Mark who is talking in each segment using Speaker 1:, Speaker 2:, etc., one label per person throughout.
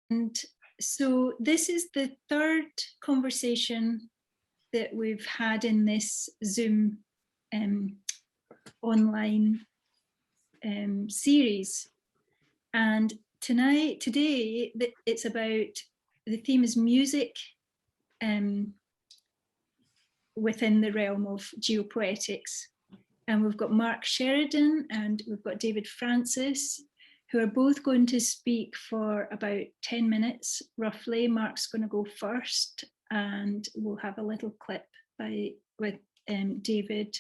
Speaker 1: And so this is the third conversation that we've had in this Zoom online series. And today, it's about, the theme is music within the realm of geopoetics. And we've got Mark Sheridan and we've got David Francis, who are both going to speak for about 10 minutes, roughly. Mark's going to go first, and we'll have a little clip with David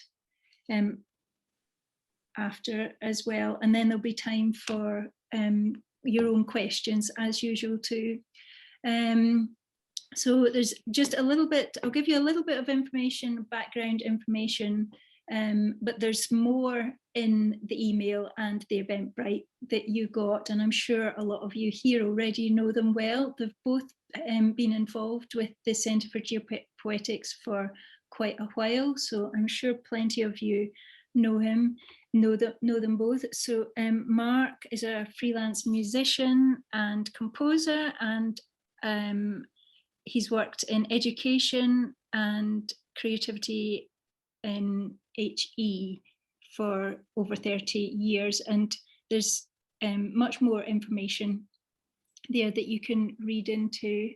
Speaker 1: after as well. And then there'll be time for your own questions, as usual, too. So there's just a little bit, I'll give you a little bit of information, background information, but there's more in the email and the Eventbrite that you got, and I'm sure a lot of you here already know them well. They've both been involved with the Centre for Geopoetics for quite a while, so I'm sure plenty of you know them both. So Mark is a freelance musician and composer, and he's worked in education and creativity in HE for over 30 years, and there's much more information there that you can read into.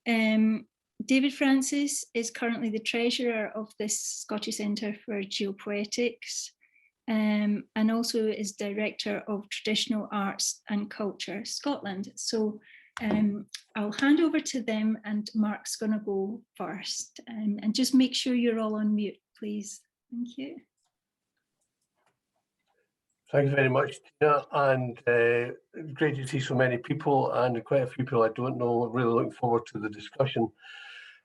Speaker 1: David Francis is currently the treasurer of the Scottish Centre for Geopoetics, and also is director of Traditional Arts and Culture Scotland. So I'll hand over to them, and Mark's going to go first. And just make sure you're all on mute, please. Thank you.
Speaker 2: Thank you very much, Tina, and great to see so many people, and quite a few people I don't know. Really looking forward to the discussion.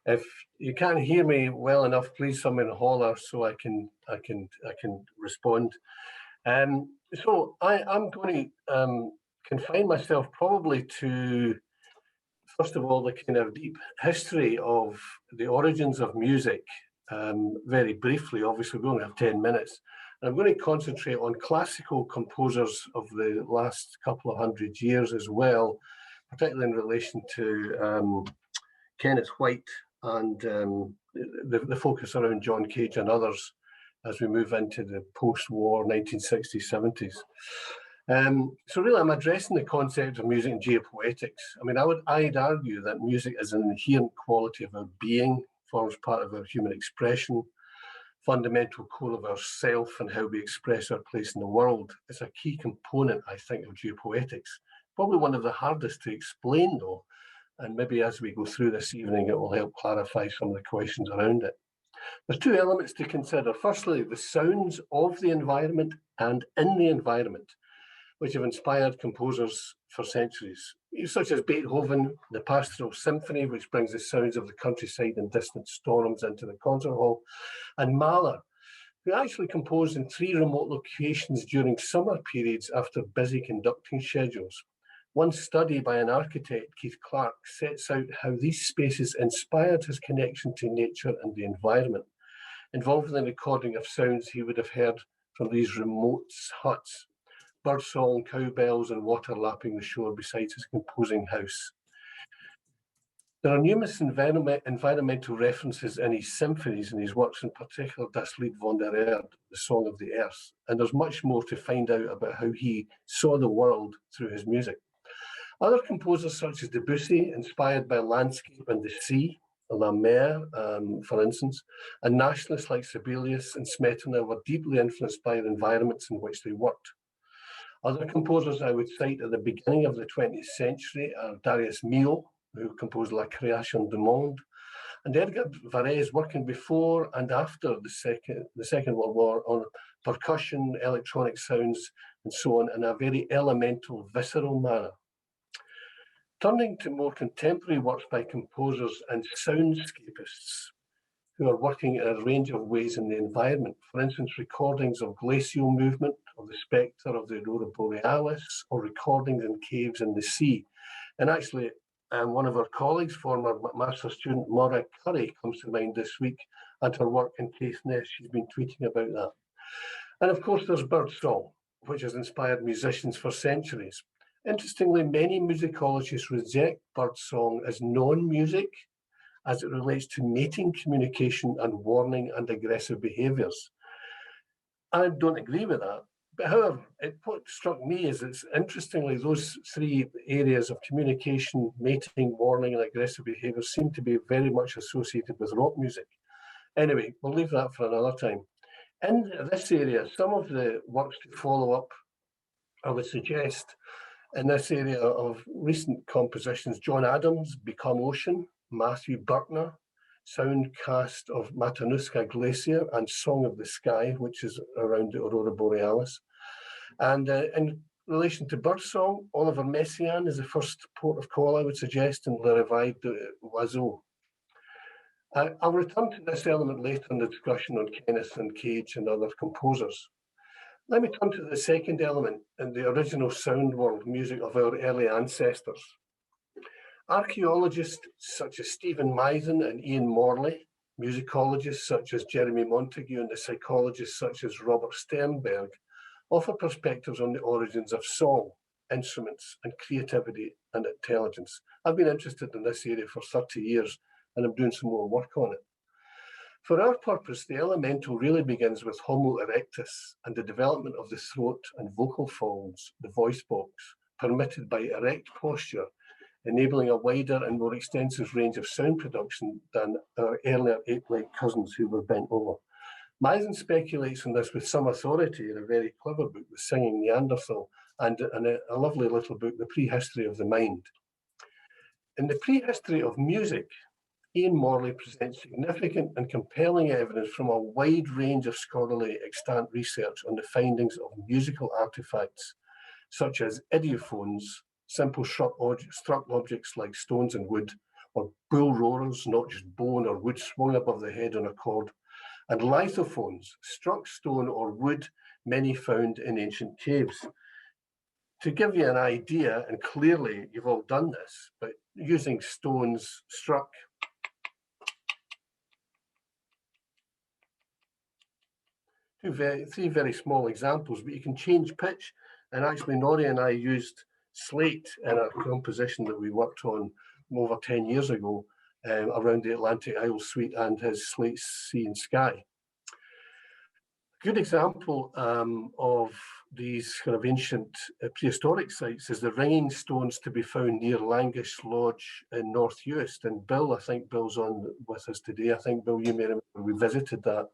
Speaker 2: If you can't hear me well enough, please someone holler so I can respond. So I'm going to confine myself probably to, first of all, the kind of deep history of the origins of music. Very briefly, obviously we only have 10 minutes. And I'm going to concentrate on classical composers of the last couple of hundred years as well, particularly in relation to Kenneth White and the focus around John Cage and others as we move into the post-war 1960s, 70s. So really I'm addressing the concept of music and geopoetics. I mean, I'd argue that music is an inherent quality of our being, forms part of our human expression, fundamental core of ourself and how we express our place in the world. It's a key component, I think, of geopoetics. Probably one of the hardest to explain, though, and maybe as we go through this evening, it will help clarify some of the questions around it. There's two elements to consider. Firstly, the sounds of the environment and in the environment, which have inspired composers for centuries, such as Beethoven, the Pastoral Symphony, which brings the sounds of the countryside and distant storms into the concert hall, and Mahler, who actually composed in 3 remote locations during summer periods after busy conducting schedules. One study by an architect, Keith Clark, sets out how these spaces inspired his connection to nature and the environment, involved in the recording of sounds he would have heard from these remote huts, birdsong, cowbells, and water lapping the shore beside his composing house. There are numerous environmental references in his symphonies and his works, in particular Das Lied von der Erde, the Song of the Earth, and there's much more to find out about how he saw the world through his music. Other composers such as Debussy, inspired by landscape and the sea, La Mer, for instance, and nationalists like Sibelius and Smetana were deeply influenced by the environments in which they worked. Other composers I would cite at the beginning of the 20th century are Darius Milhaud, who composed La Création du Monde, and Edgar Varèse, working before and after the Second World War on percussion, electronic sounds, and so on, in a very elemental, visceral manner. Turning to more contemporary works by composers and soundscapists who are working in a range of ways in the environment. For instance, recordings of glacial movement, of the spectre of the Aurora Borealis, or recordings in caves in the sea. And actually, one of our colleagues, former master student Maura Curry, comes to mind this week, and her work in Caithness. She's been tweeting about that. And of course, there's Birdsong, which has inspired musicians for centuries. Interestingly, many musicologists reject birdsong as non-music as it relates to mating communication and warning and aggressive behaviours. I don't agree with that. But however, what struck me is it's interestingly, those three areas of communication, mating, warning, and aggressive behaviour seem to be very much associated with rock music. Anyway, we'll leave that for another time. In this area, some of the works to follow up, I would suggest, in this area of recent compositions, John Adams, Become Ocean, Matthew Buckner, Soundcast of Matanuska Glacier, and Song of the Sky, which is around the Aurora Borealis. And in relation to birdsong, Oliver Messiaen is the first port of call, I would suggest, in Le Réveil de l'Oiseau. I'll return to this element later in the discussion on Kenneth and Cage and other composers. Let me turn to the second element in the original sound world music of our early ancestors. Archaeologists such as Stephen Meisen and Ian Morley, musicologists such as Jeremy Montague, and the psychologists such as Robert Sternberg offer perspectives on the origins of song, instruments, and creativity and intelligence. I've been interested in this area for 30 years, and I'm doing some more work on it. For our purpose, the elemental really begins with Homo erectus and the development of the throat and vocal folds, the voice box, permitted by erect posture, enabling a wider and more extensive range of sound production than our earlier ape-like cousins who were bent over. Meisen speculates on this with some authority in a very clever book, The Singing Neanderthal, and in a lovely little book, The Prehistory of the Mind. In The Prehistory of Music, Ian Morley presents significant and compelling evidence from a wide range of scholarly extant research on the findings of musical artifacts, such as idiophones, simple struck objects like stones and wood, or bull roarers, not just bone or wood swung above the head on a cord, and lithophones, struck stone or wood, many found in ancient caves. To give you an idea, and clearly you've all done this, but using stones struck, three very small examples, but you can change pitch. And actually, Nori and I used slate in a composition that we worked on over 10 years ago around the Atlantic Isles Suite and his Slate Sea and Sky. A good example of these kind of ancient prehistoric sites is the ringing stones to be found near Langish Lodge in North Uist. And Bill, I think Bill's on with us today. I think, Bill, you may remember we visited that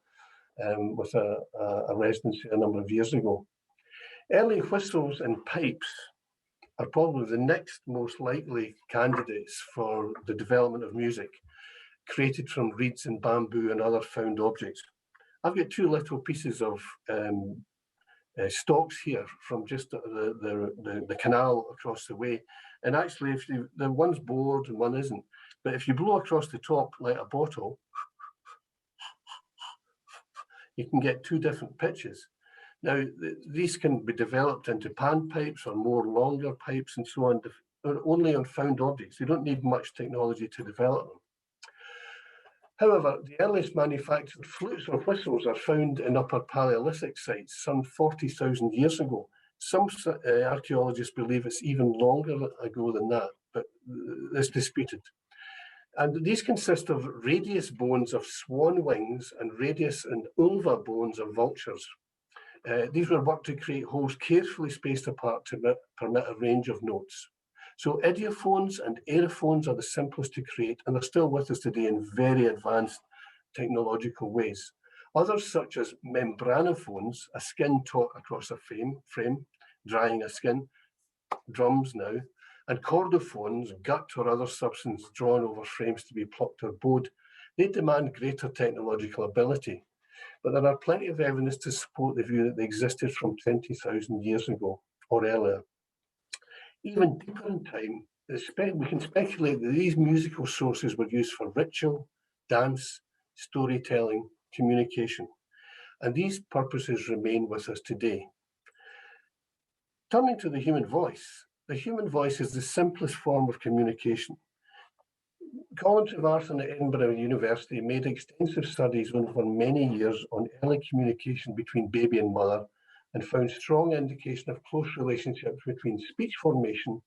Speaker 2: with a residency a number of years ago. Early whistles and pipes are probably the next most likely candidates for the development of music, created from reeds and bamboo and other found objects. I've got two little pieces of stalks here from just the canal across the way. And actually, if the one's bored and one isn't, but if you blow across the top like a bottle, you can get two different pitches. Now, these can be developed into panpipes or more longer pipes and so on, only on found objects. You don't need much technology to develop them. However, the earliest manufactured flutes or whistles are found in Upper Paleolithic sites some 40,000 years ago. Some archaeologists believe it's even longer ago than that, but it's disputed. And these consist of radius bones of swan wings and radius and ulva bones of vultures. These were worked to create holes carefully spaced apart to permit a range of notes. So idiophones and aerophones are the simplest to create, and they're still with us today in very advanced technological ways. Others, such as membranophones, a skin taut across a frame, drying a skin, drums now, and chordophones, gut or other substance drawn over frames to be plucked or bowed, they demand greater technological ability. But there are plenty of evidence to support the view that they existed from 20,000 years ago or earlier. Even deeper in time, we can speculate that these musical sources were used for ritual, dance, storytelling, communication, and these purposes remain with us today. Turning to the human voice is the simplest form of communication. Colin Trevarthen at Edinburgh University made extensive studies over many years on early communication between baby and mother, and found strong indication of close relationships between speech formation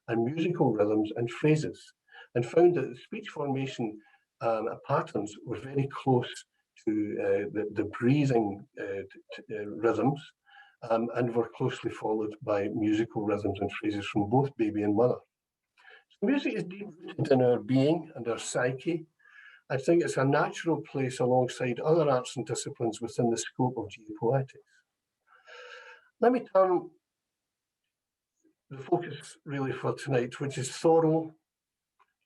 Speaker 2: and musical rhythms and phrases, and found that the speech formation patterns were very close to the breathing rhythms, and were closely followed by musical rhythms and phrases from both baby and mother. So music is deep rooted in our being and our psyche. I think it's a natural place alongside other arts and disciplines within the scope of geopoetics. Let me turn the focus really for tonight, which is Thoreau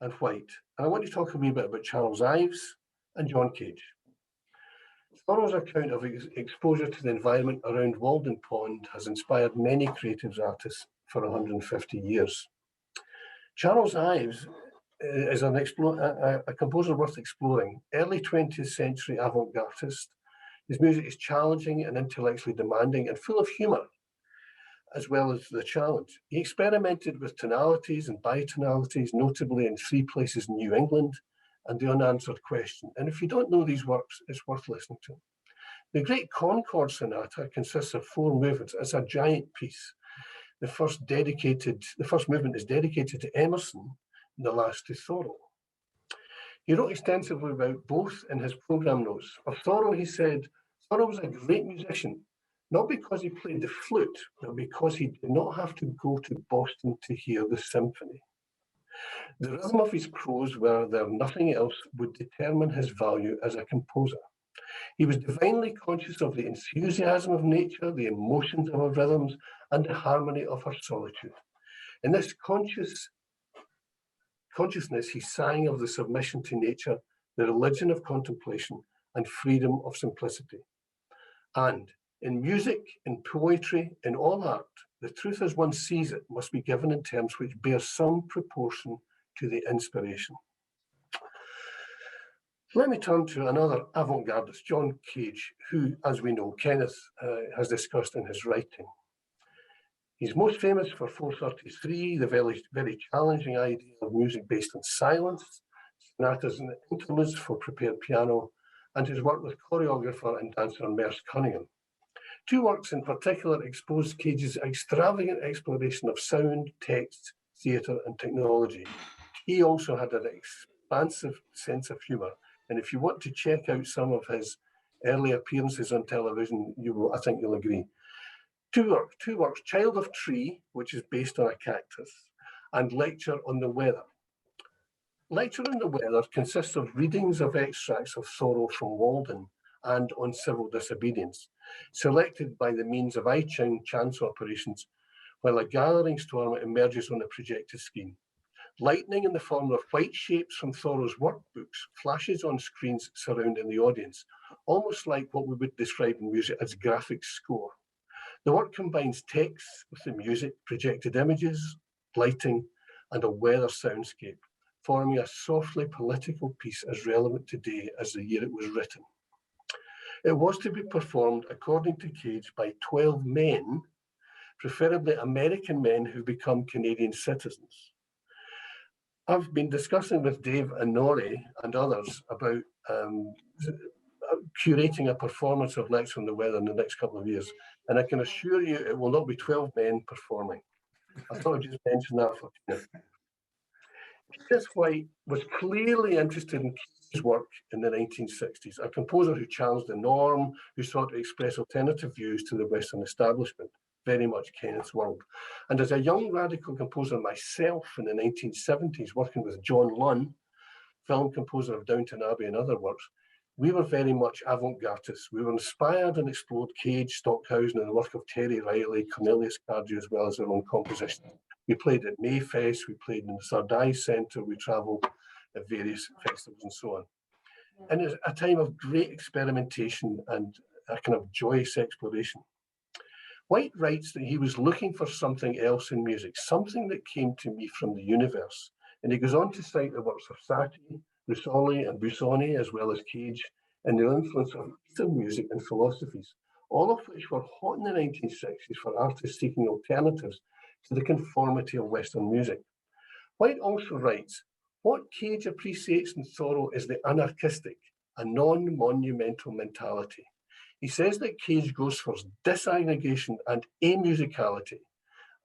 Speaker 2: and White. And I want to talk a wee bit about Charles Ives and John Cage. Thoreau's account of exposure to the environment around Walden Pond has inspired many creative artists for 150 years. Charles Ives is a composer worth exploring. Early 20th century avant-garde artist. His music is challenging and intellectually demanding and full of humour, as well as the challenge. He experimented with tonalities and bitonalities, notably in 3 places in New England, and the unanswered question. And if you don't know these works, it's worth listening to. The Great Concord Sonata consists of 4 movements. It's a giant piece. The first movement is dedicated to Emerson, and the last to Thoreau. He wrote extensively about both in his program notes. Of Thoreau, he said, Thoreau was a great musician, not because he played the flute, but because he did not have to go to Boston to hear the symphony. The rhythm of his prose, were there nothing else, would determine his value as a composer. He was divinely conscious of the enthusiasm of nature, the emotions of her rhythms, and the harmony of her solitude. In this consciousness, he sang of the submission to nature, the religion of contemplation, and freedom of simplicity. And in music, in poetry, in all art, the truth as one sees it must be given in terms which bear some proportion to the inspiration. Let me turn to another avant-gardist, John Cage, who, as we know, Kenneth has discussed in his writing. He's most famous for 433, the very challenging idea of music based on silence, sonatas and interludes for prepared piano, and his work with choreographer and dancer Merce Cunningham. 2 works in particular expose Cage's extravagant exploration of sound, text, theatre, and technology. He also had an expansive sense of humour, and if you want to check out some of his early appearances on television, I think you'll agree. 2 works, Child of Tree, which is based on a cactus, and Lecture on the Weather. Lecture on the Weather consists of readings of extracts of Thoreau from Walden and on civil disobedience, selected by the means of eye-ching chance operations, while a gathering storm emerges on a projected screen. Lightning in the form of white shapes from Thoreau's workbooks flashes on screens surrounding the audience, almost like what we would describe in music as graphic score. The work combines text with the music, projected images, lighting, and a weather soundscape, forming a softly political piece as relevant today as the year it was written. It was to be performed, according to Cage, by 12 men, preferably American men who become Canadian citizens. I've been discussing with Dave and Nori and others about curating a performance of Lecture on the Weather in the next couple of years, and I can assure you it will not be 12 men performing. I thought I'd just mention that for you. Kenneth White was clearly interested in Cage's work in the 1960s, a composer who challenged the norm, who sought to express alternative views to the Western establishment, very much Kenneth's world. And as a young radical composer myself in the 1970s, working with John Lunn, film composer of Downton Abbey and other works, we were very much avant-gardists. We were inspired and explored Cage, Stockhausen, and the work of Terry Riley, Cornelius Cardew, as well as our own composition. We played at Mayfest, we played in the Third Eye Centre, we travelled at various festivals and so on. And it's a time of great experimentation and a kind of joyous exploration. White writes that he was looking for something else in music, something that came to me from the universe. And he goes on to cite the works of Satie, Russoli and Busoni, as well as Cage, and the influence of Eastern music and philosophies, all of which were hot in the 1960s for artists seeking alternatives to the conformity of Western music. White also writes, what Cage appreciates in Thoreau is the anarchistic, a non-monumental mentality. He says that Cage goes for disaggregation and amusicality,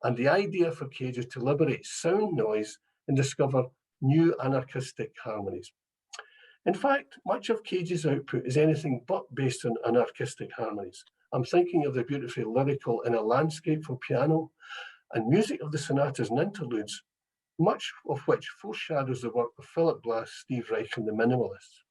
Speaker 2: and the idea for Cage is to liberate sound noise and discover new anarchistic harmonies. In fact, much of Cage's output is anything but based on anarchistic harmonies. I'm thinking of the beautifully lyrical In a Landscape for piano and music of the sonatas and interludes, much of which foreshadows the work of Philip Glass, Steve Reich, and the Minimalists.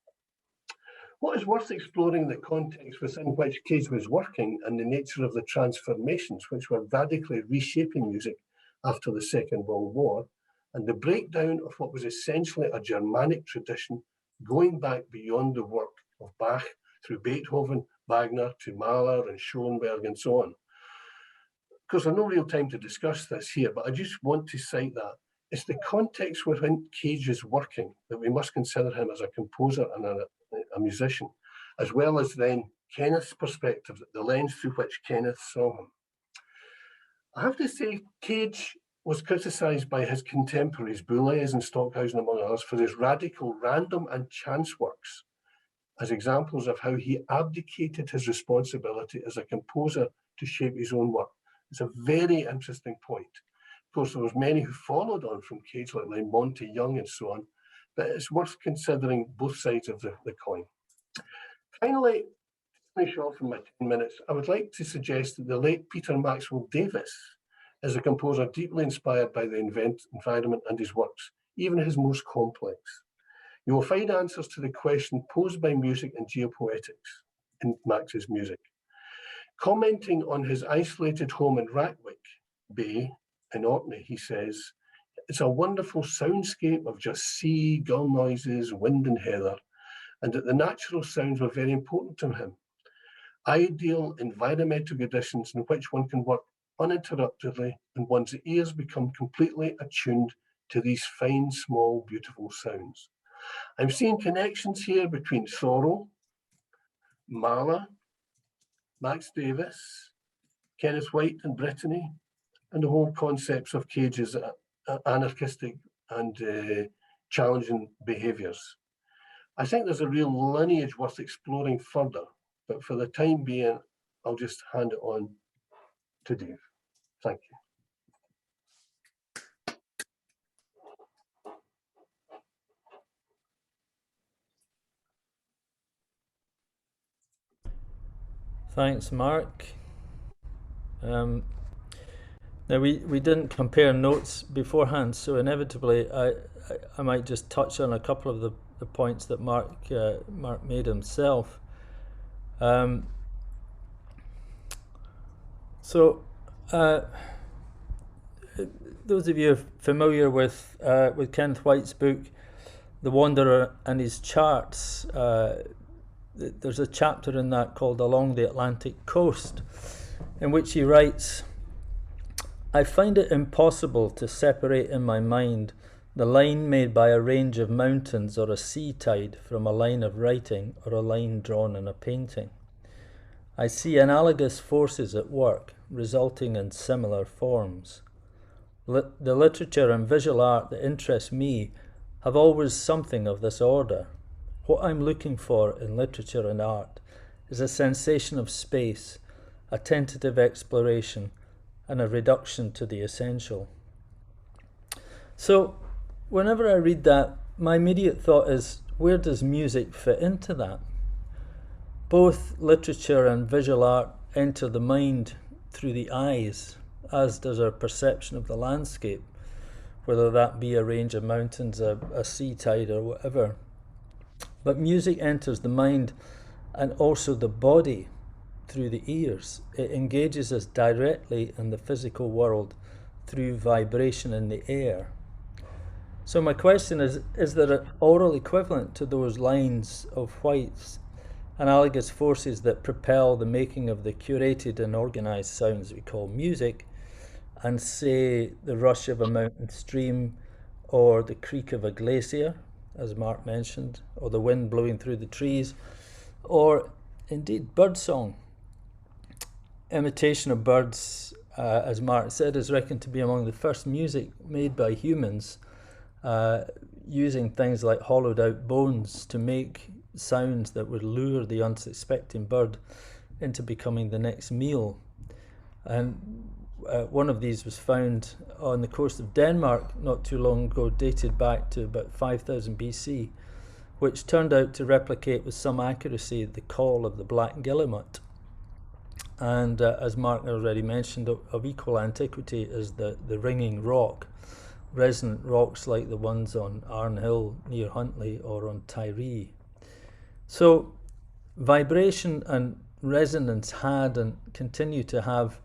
Speaker 2: What is worth exploring the context within which Cage was working and the nature of the transformations which were radically reshaping music after the Second World War, and the breakdown of what was essentially a Germanic tradition going back beyond the work of Bach through Beethoven, Wagner to Mahler and Schoenberg and so on. Of course, there's no real time to discuss this here, but I just want to cite that. It's the context within Cage is working that we must consider him as a composer and a musician, as well as then Kenneth's perspective, the lens through which Kenneth saw him. I have to say, Cage was criticised by his contemporaries, Boulez and Stockhausen among others, for his radical random and chance works as examples of how he abdicated his responsibility as a composer to shape his own work. It's a very interesting point. Of course, there was many who followed on from Cage, like Monty Young and so on, but it's worth considering both sides of the coin. Finally, to finish off in my 10 minutes, I would like to suggest that the late Peter Maxwell Davies is a composer deeply inspired by the environment and his works, even his most complex. You will find answers to the question posed by music and geopoetics in Max's music. Commenting on his isolated home in Rackwick Bay in Orkney, he says, "It's a wonderful soundscape of just sea, gull noises, wind and heather, and that the natural sounds were very important to him. Ideal environmental conditions in which one can work uninterruptedly and one's ears become completely attuned to these fine, small, beautiful sounds." I'm seeing connections here between Thoreau, Mahler, Max Davis, Kenneth White and Brittany, and the whole concepts of Cage's anarchistic and challenging behaviours. I think there's a real lineage worth exploring further, but for the time being, I'll just hand it on to Dave. Thank you.
Speaker 3: Thanks, Mark. Now we didn't compare notes beforehand, so inevitably I might just touch on a couple of the points that Mark made himself. Those of you familiar with Kenneth White's book, The Wanderer and His Charts, there's a chapter in that called Along the Atlantic Coast, in which he writes, "I find it impossible to separate in my mind the line made by a range of mountains or a sea tide from a line of writing or a line drawn in a painting. I see analogous forces at work, resulting in similar forms. The literature and visual art that interest me have always something of this order. What I'm looking for in literature and art is a sensation of space, a tentative exploration, and a reduction to the essential." So whenever I read that, my immediate thought is, where does music fit into that? Both literature and visual art enter the mind through the eyes, as does our perception of the landscape, whether that be a range of mountains, a sea tide, or whatever. But music enters the mind and also the body through the ears. It engages us directly in the physical world through vibration in the air. So my question is there an oral equivalent to those lines of White's analogous forces that propel the making of the curated and organized sounds we call music, and say the rush of a mountain stream, or the creak of a glacier, as Mark mentioned, or the wind blowing through the trees, or indeed birdsong? Imitation of birds, as Mark said, is reckoned to be among the first music made by humans, using things like hollowed out bones to make sounds that would lure the unsuspecting bird into becoming the next meal. And one of these was found on the coast of Denmark not too long ago, dated back to about 5000 BC, which turned out to replicate with some accuracy the call of the black guillemot. And as Mark already mentioned, of equal antiquity is the ringing rock, resonant rocks like the ones on Arn Hill near Huntly or on Tyree. So vibration and resonance had and continue to have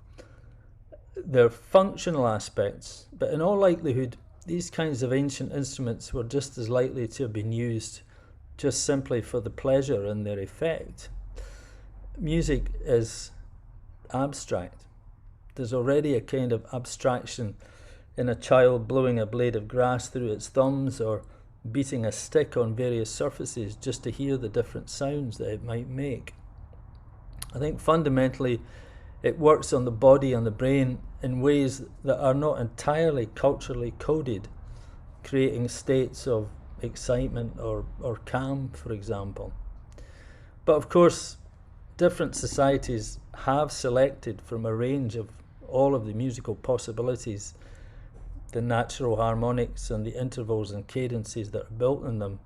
Speaker 3: their functional aspects, but in all likelihood these kinds of ancient instruments were just as likely to have been used just simply for the pleasure and their effect. Music is abstract. There's already a kind of abstraction in a child blowing a blade of grass through its thumbs or beating a stick on various surfaces just to hear the different sounds that it might make. I think fundamentally it works on the body and the brain in ways that are not entirely culturally coded, creating states of excitement or calm, for example. But of course, different societies have selected from a range of all of the musical possibilities, the natural harmonics and the intervals and cadences that are built in them,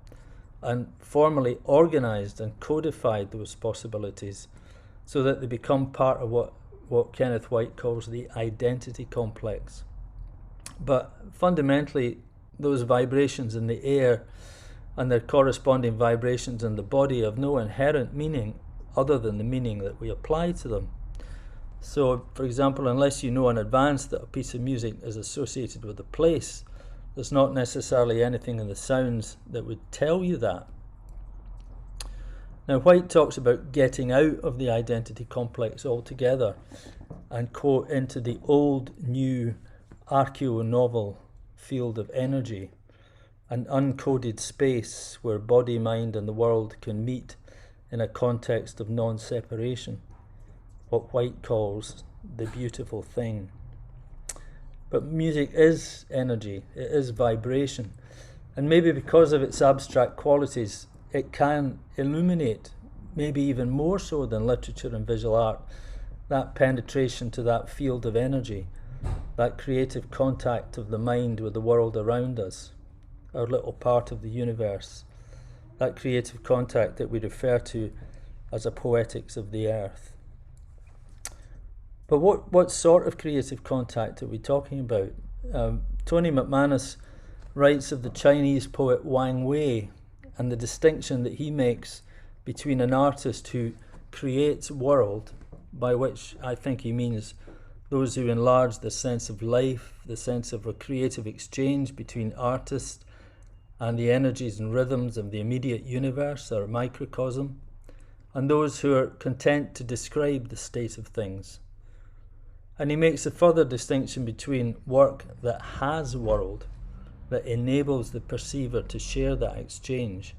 Speaker 3: and formally organized and codified those possibilities so that they become part of what Kenneth White calls the identity complex. But fundamentally, those vibrations in the air and their corresponding vibrations in the body have no inherent meaning other than the meaning that we apply to them. So, for example, unless you know in advance that a piece of music is associated with a place, there's not necessarily anything in the sounds that would tell you that. Now, White talks about getting out of the identity complex altogether and quote into the old, new, archeo-novel field of energy, an uncoded space where body, mind and the world can meet in a context of non-separation, what White calls the beautiful thing. But music is energy, it is vibration, and maybe because of its abstract qualities, it can illuminate, maybe even more so than literature and visual art, that penetration to that field of energy, that creative contact of the mind with the world around us, our little part of the universe, that creative contact that we refer to as a poetics of the earth. But what sort of creative contact are we talking about? Tony McManus writes of the Chinese poet Wang Wei and the distinction that he makes between an artist who creates world, by which I think he means those who enlarge the sense of life, the sense of a creative exchange between artists and the energies and rhythms of the immediate universe or microcosm, and those who are content to describe the state of things. And he makes a further distinction between work that has world, that enables the perceiver to share that exchange,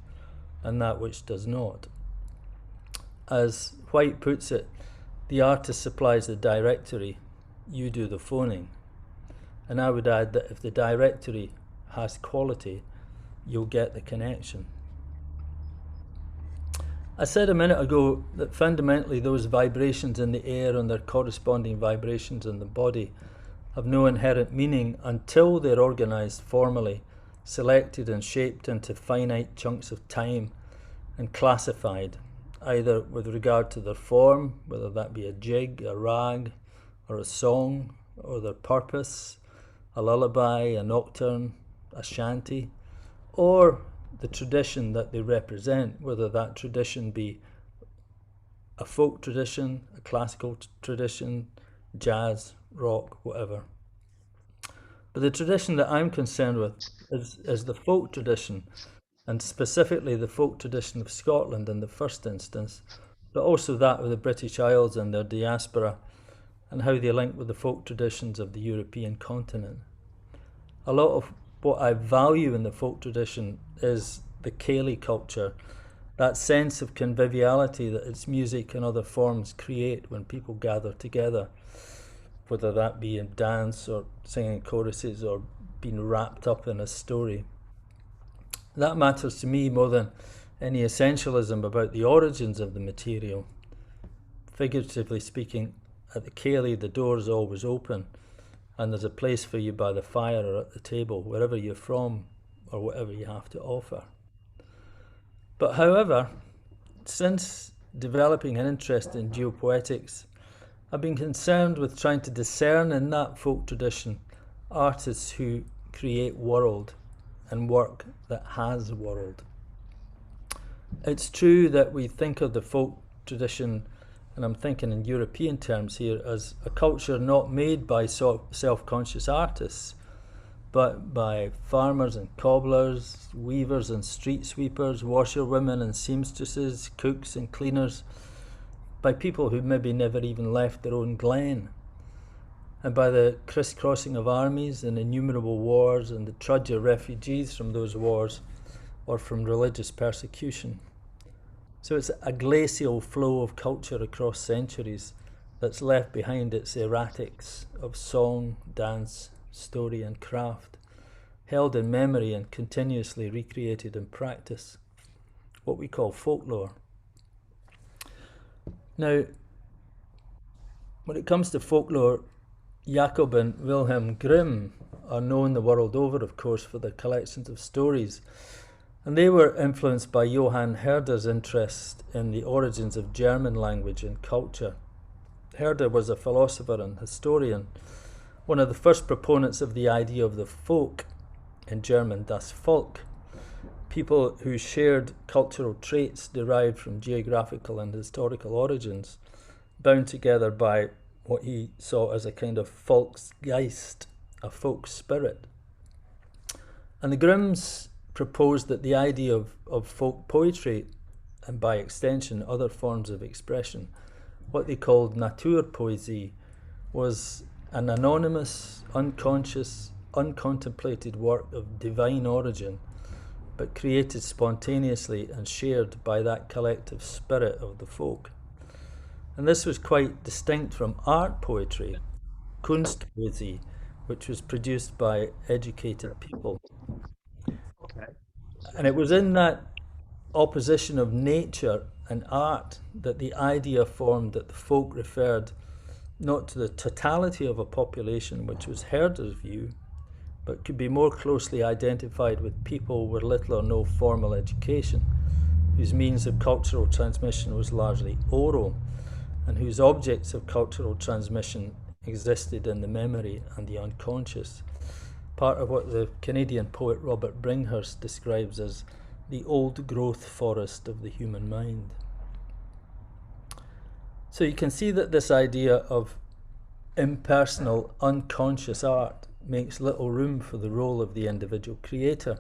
Speaker 3: and that which does not. As White puts it, the artist supplies the directory, you do the phoning. And I would add that if the directory has quality, you'll get the connection. I said a minute ago that fundamentally those vibrations in the air and their corresponding vibrations in the body have no inherent meaning until they're organized formally, selected and shaped into finite chunks of time and classified, either with regard to their form, whether that be a jig, a rag, or a song, or their purpose, a lullaby, a nocturne, a shanty, or the tradition that they represent, whether that tradition be a folk tradition, a classical tradition, jazz, rock, whatever. But the tradition that I'm concerned with is the folk tradition, and specifically the folk tradition of Scotland in the first instance, but also that of the British Isles and their diaspora, and how they link with the folk traditions of the European continent. A lot of what I value in the folk tradition is the ceilidh culture, that sense of conviviality that its music and other forms create when people gather together, whether that be in dance or singing choruses or being wrapped up in a story. That matters to me more than any essentialism about the origins of the material. figuratively speaking, at the ceilidh the door is always open, and there's a place for you by the fire or at the table, wherever you're from or whatever you have to offer. But however, since developing an interest in geopoetics, I've been concerned with trying to discern in that folk tradition artists who create world and work that has world. It's true that we think of the folk tradition, and I'm thinking in European terms here, as a culture not made by self-conscious artists, but by farmers and cobblers, weavers and street sweepers, washerwomen and seamstresses, cooks and cleaners, by people who maybe never even left their own glen, and by the crisscrossing of armies and innumerable wars and the trudge of refugees from those wars or from religious persecution. So it's a glacial flow of culture across centuries that's left behind its erratics of song, dance, story and craft, held in memory and continuously recreated in practice, what we call folklore. Now, when it comes to folklore, Jacob and Wilhelm Grimm are known the world over, of course, for their collections of stories. And they were influenced by Johann Herder's interest in the origins of German language and culture. Herder was a philosopher and historian, one of the first proponents of the idea of the folk, in German das Volk, people who shared cultural traits derived from geographical and historical origins, bound together by what he saw as a kind of Volksgeist, a folk spirit. And the Grimms proposed that the idea of folk poetry, and by extension other forms of expression, what they called Naturpoesie, was an anonymous, unconscious, uncontemplated work of divine origin, but created spontaneously and shared by that collective spirit of the folk. And this was quite distinct from art poetry, Kunstpoesie, which was produced by educated people.
Speaker 2: Okay.
Speaker 3: And it was in that opposition of nature and art that the idea formed that the folk referred not to the totality of a population, which was Herder's view, but could be more closely identified with people with little or no formal education, whose means of cultural transmission was largely oral, and whose objects of cultural transmission existed in the memory and the unconscious, part of what the Canadian poet Robert Bringhurst describes as the old growth forest of the human mind. So you can see that this idea of impersonal, unconscious art makes little room for the role of the individual creator,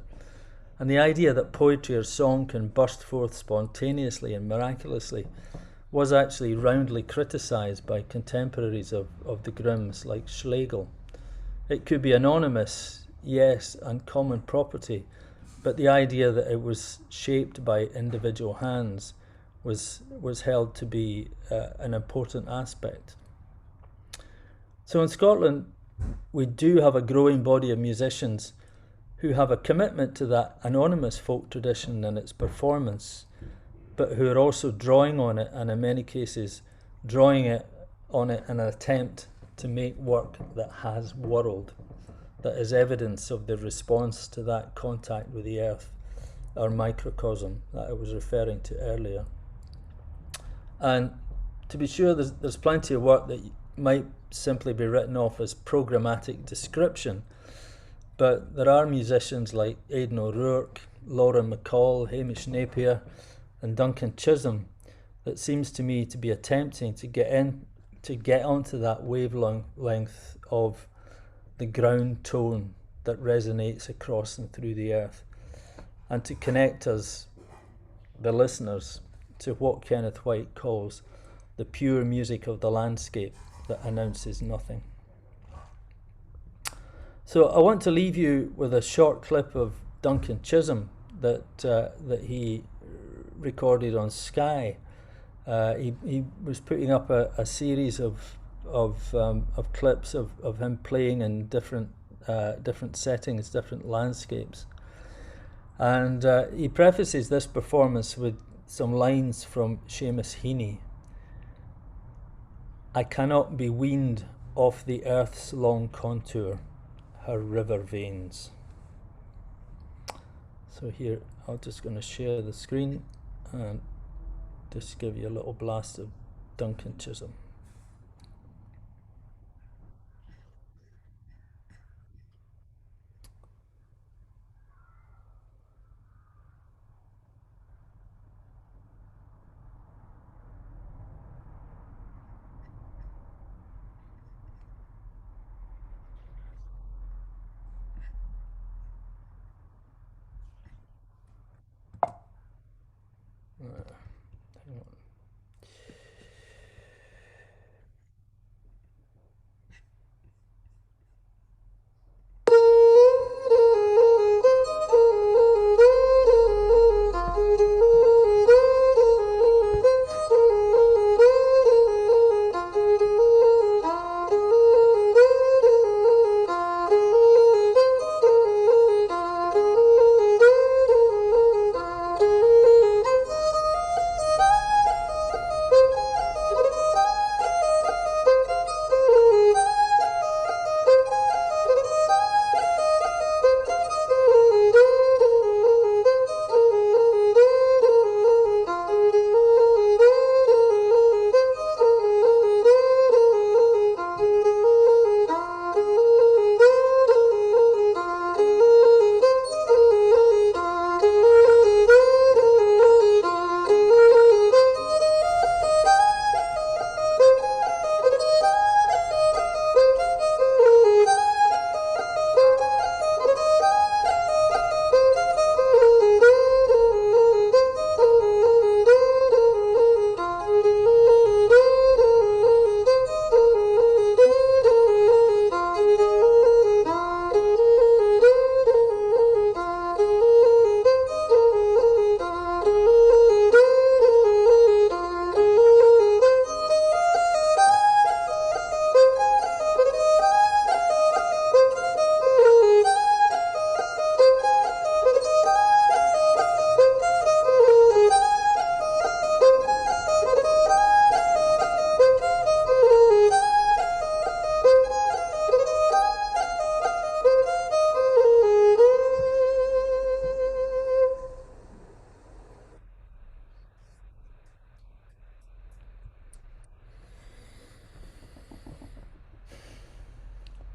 Speaker 3: and the idea that poetry or song can burst forth spontaneously and miraculously was actually roundly criticised by contemporaries of the Grimms like Schlegel. It could be anonymous, yes, and common property, but the idea that it was shaped by individual hands was held to be an important aspect. So in Scotland, we do have a growing body of musicians who have a commitment to that anonymous folk tradition and its performance, but who are also drawing on it, and in many cases drawing on it in an attempt to make work that has world, that is evidence of the response to that contact with the earth, or microcosm that I was referring to earlier. And to be sure, there's plenty of work that might simply be written off as programmatic description, but there are musicians like Aidan O'Rourke, Laura McCall, Hamish Napier and Duncan Chisholm that seems to me to be attempting to get onto that wavelength of the ground tone that resonates across and through the earth, and to connect us, the listeners, to what Kenneth White calls the pure music of the landscape that announces nothing. So I want to leave you with a short clip of Duncan Chisholm that he recorded on Sky. He was putting up a series of clips of him playing in different settings, different landscapes, and he prefaces this performance with some lines from Seamus Heaney. I cannot be weaned off the earth's long contour, her river veins. So here, I'm just going to share the screen and just give you a little blast of Duncan Chisholm. Hang on.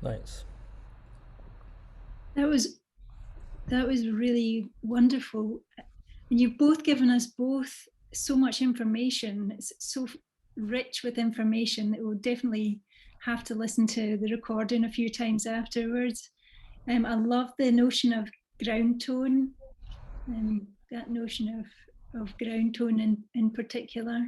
Speaker 3: Nice.
Speaker 1: That was really wonderful. And you've both given us both so much information. It's so rich with information that we'll definitely have to listen to the recording a few times afterwards. I love the notion of ground tone, and that notion of ground tone in particular.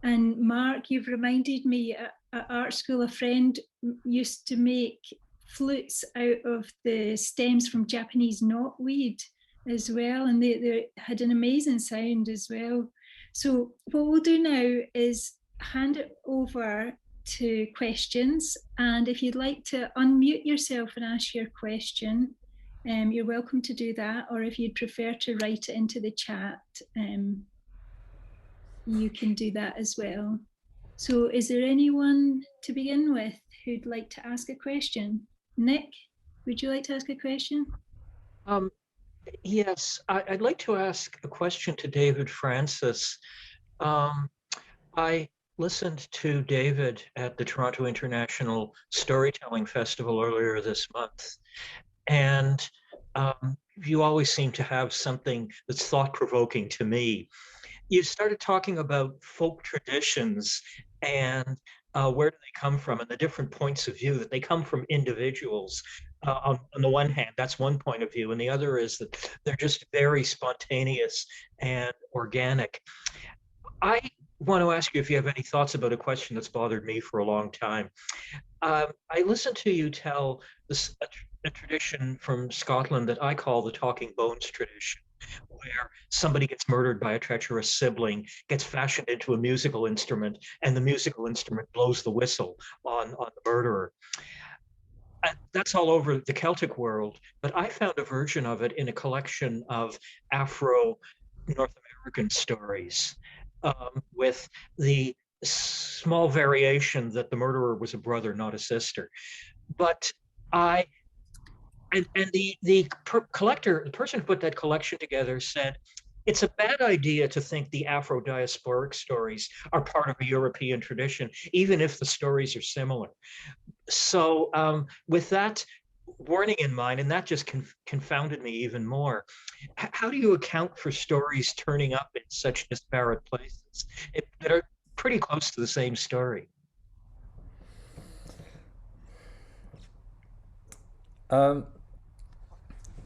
Speaker 1: And Mark, you've reminded me at art school, a friend used to make flutes out of the stems from Japanese knotweed as well, and they had an amazing sound as well. So what we'll do now is hand it over to questions, and if you'd like to unmute yourself and ask your question, you're welcome to do that, or if you'd prefer to write it into the chat, you can do that as well. So is there anyone to begin with who'd like to ask a question? Nick, would you like to ask a question?
Speaker 4: Yes, I'd like to ask a question to David Francis. I listened to David at the Toronto International Storytelling Festival earlier this month, and you always seem to have something that's thought-provoking to me. You started talking about folk traditions and where do they come from, and the different points of view that they come from individuals. On the one hand, that's one point of view, and the other is that they're just very spontaneous and organic. I want to ask you if you have any thoughts about a question that's bothered me for a long time. I listened to you tell this a tradition from Scotland that I call the Talking Bones tradition, where somebody gets murdered by a treacherous sibling, gets fashioned into a musical instrument, and the musical instrument blows the whistle on the murderer. That's all over the Celtic world, but I found a version of it in a collection of Afro-North American stories with the small variation that the murderer was a brother, not a sister. But the collector, the person who put that collection together, said, it's a bad idea to think the Afro-diasporic stories are part of a European tradition, even if the stories are similar. So with that warning in mind, and that just confounded me even more, how do you account for stories turning up in such disparate places that are pretty close to the same story?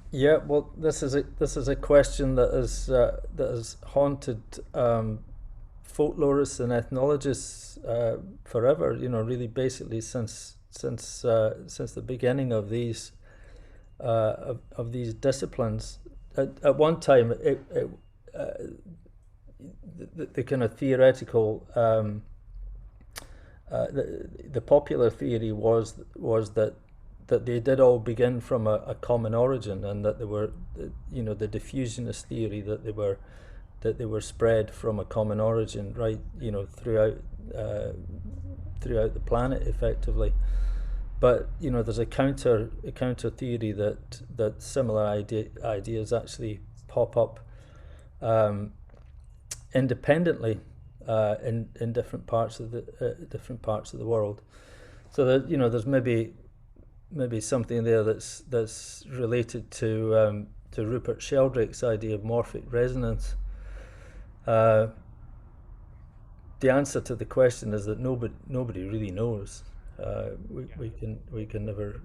Speaker 3: Yeah, well, this is a question that has haunted folklorists and ethnologists forever. You know, really, basically since the beginning of these disciplines. At one time, the kind of theoretical, the popular theory was that they did all begin from a common origin, and that they were, you know, the diffusionist theory that they were spread from a common origin, right, you know, throughout the planet, effectively. But you know, there's a counter theory that similar ideas actually pop up independently in different parts of the world. So that, you know, there's maybe something there that's related to Rupert Sheldrake's idea of morphic resonance. The answer to the question is that nobody really knows. We can never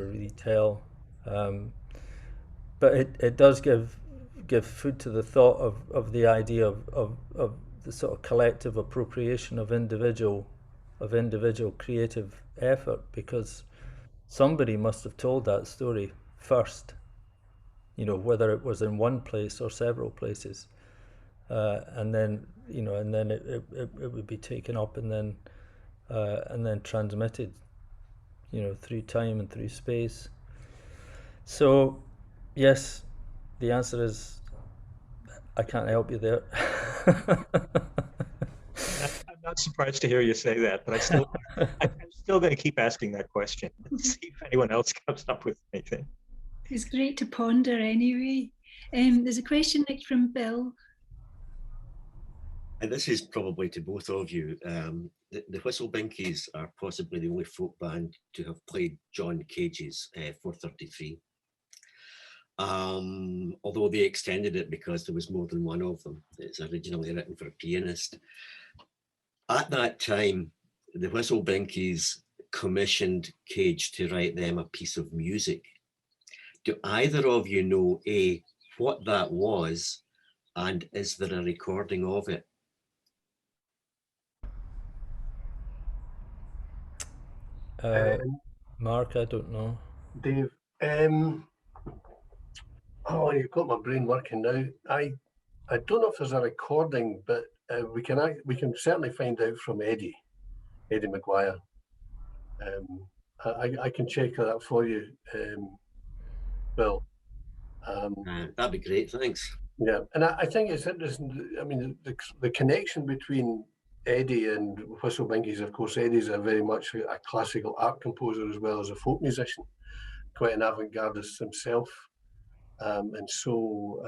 Speaker 3: really tell. But it does give food to the thought of the idea of the sort of collective appropriation of individual creative effort, because somebody must have told that story first, you know, whether it was in one place or several places, and then, you know, and then it would be taken up and then transmitted, you know, through time and through space. So yes, the answer is I can't help you there.
Speaker 4: I'm not surprised to hear you say that, but I'm still going to keep asking that question and see if anyone else comes up with anything.
Speaker 1: It's great to ponder anyway. There's a question next from Bill.
Speaker 5: And this is probably to both of you. The Whistle Binkies are possibly the only folk band to have played John Cage's 433. Although they extended it because there was more than one of them. It's originally written for a pianist. At that time, the Whistle Binkies commissioned Cage to write them a piece of music. Do either of you know, A, what that was, and is there a recording of it?
Speaker 3: Mark, I don't know.
Speaker 2: Dave, oh, you've got my brain working now. I don't know if there's a recording, but we can certainly find out from Eddie McGuire. I can check that for you, Bill.
Speaker 5: That'd be great, thanks.
Speaker 2: Yeah, and I think it's interesting. I mean, the connection between Eddie and Whistle Binkies, of course, Eddie's a very much a classical art composer as well as a folk musician, quite an avant-gardist himself, and so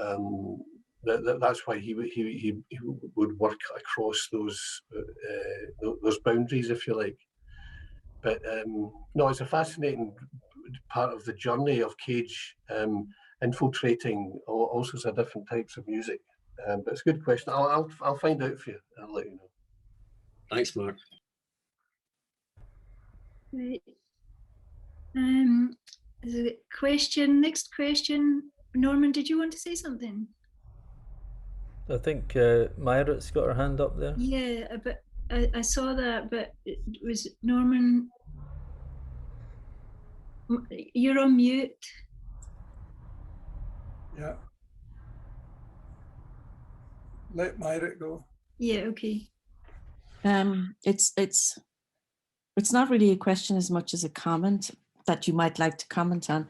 Speaker 2: that's why he would work across those boundaries, if you like. But no, it's a fascinating part of the journey of Cage, infiltrating all sorts of different types of music. But it's a good question. I'll find out for you. I'll let you know.
Speaker 5: Thanks, Mark.
Speaker 1: Right. There's a question. Next question. Norman, did you want to say something?
Speaker 3: I think Myra's got her hand up there.
Speaker 1: Yeah, but I saw that, but it was Norman. You're on mute.
Speaker 6: Yeah. Let Myra go.
Speaker 1: Yeah, okay.
Speaker 7: It's not really a question as much as a comment that you might like to comment on.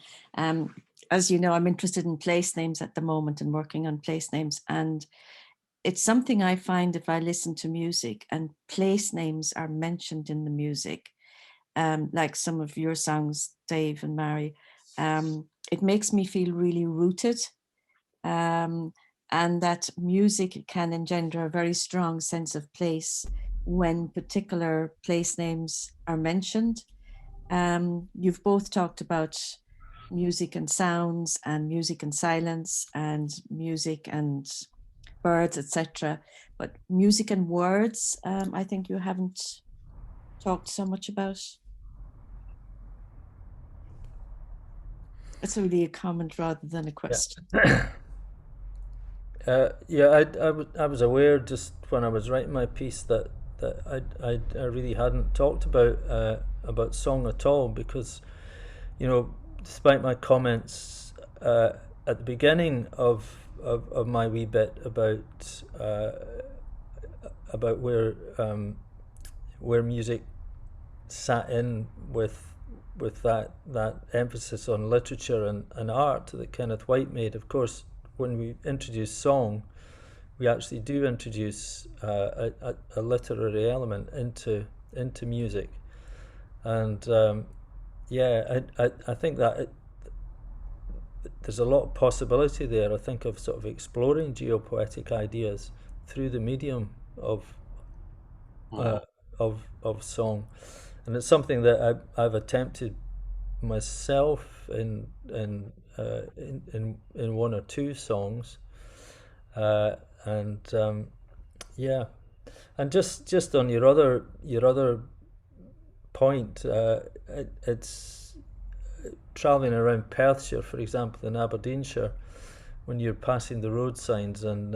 Speaker 7: As you know, I'm interested in place names at the moment and working on place names. And it's something I find if I listen to music and place names are mentioned in the music, like some of your songs, Dave and Mary, it makes me feel really rooted. And that music can engender a very strong sense of place when particular place names are mentioned. You've both talked about music and sounds and music and silence and music and birds, etc. But music and words, I think you haven't talked so much about. It's really a comment rather than a question.
Speaker 3: Yeah, I was aware just when I was writing my piece that I really hadn't talked about song at all, because, you know, despite my comments at the beginning of my wee bit about where music sat in with that emphasis on literature and art that Kenneth White made. Of course, when we introduce song, we actually do introduce a literary element into music, and yeah, I think that there's a lot of possibility there. I think of sort of exploring geopoetic ideas through the medium of song, and it's something that I've attempted myself in one or two songs, and yeah, and just on your other point, it's traveling around Perthshire, for example, in Aberdeenshire, when you're passing the road signs, and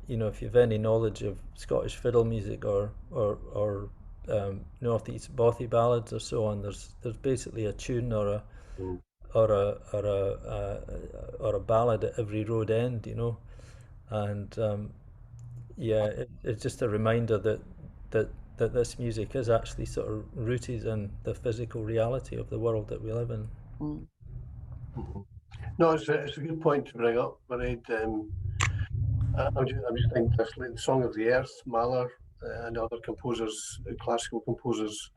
Speaker 3: you know, if you've any knowledge of Scottish fiddle music or northeast bothy ballads or so on, there's basically a tune or a ballad at every road end, you know, and yeah, it's just a reminder that this music is actually sort of rooted in the physical reality of the world that we live in.
Speaker 2: No, it's a good point to bring up, Mairead. I'm just thinking this, like the Song of the Earth, Mahler, and other composers, classical composers,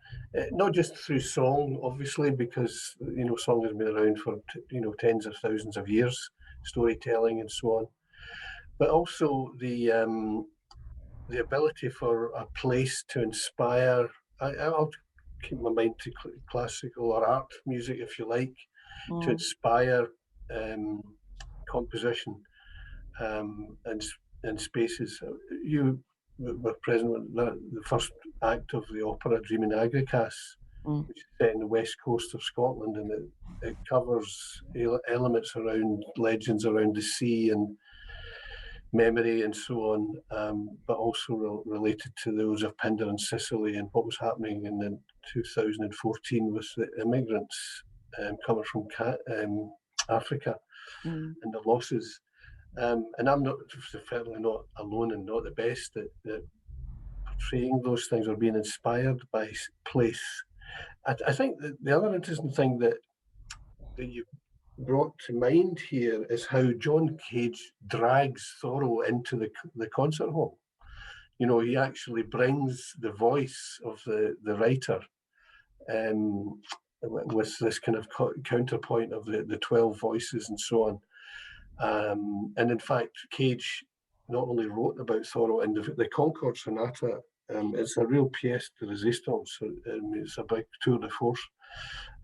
Speaker 2: not just through song, obviously, because, you know, song has been around for, you know, tens of thousands of years, storytelling and so on, but also the ability for a place to inspire. I'll keep my mind to classical or art music, if you like, to inspire composition and spaces. You were present when the first act of the opera Dreaming Agricas, which is set in the west coast of Scotland, and it covers elements around legends around the sea and memory and so on, but also related to those of Pindar and Sicily and what was happening in 2014 with the immigrants coming from Africa and the losses. And I'm certainly not alone and not the best at portraying those things or being inspired by place. I think that the other interesting thing that you brought to mind here is how John Cage drags Thoreau into the concert hall. You know, he actually brings the voice of the writer with this kind of counterpoint of the 12 voices and so on. And in fact, Cage not only wrote about Thoreau, and the Concord Sonata, it's a real pièce de résistance. It's a big tour de force.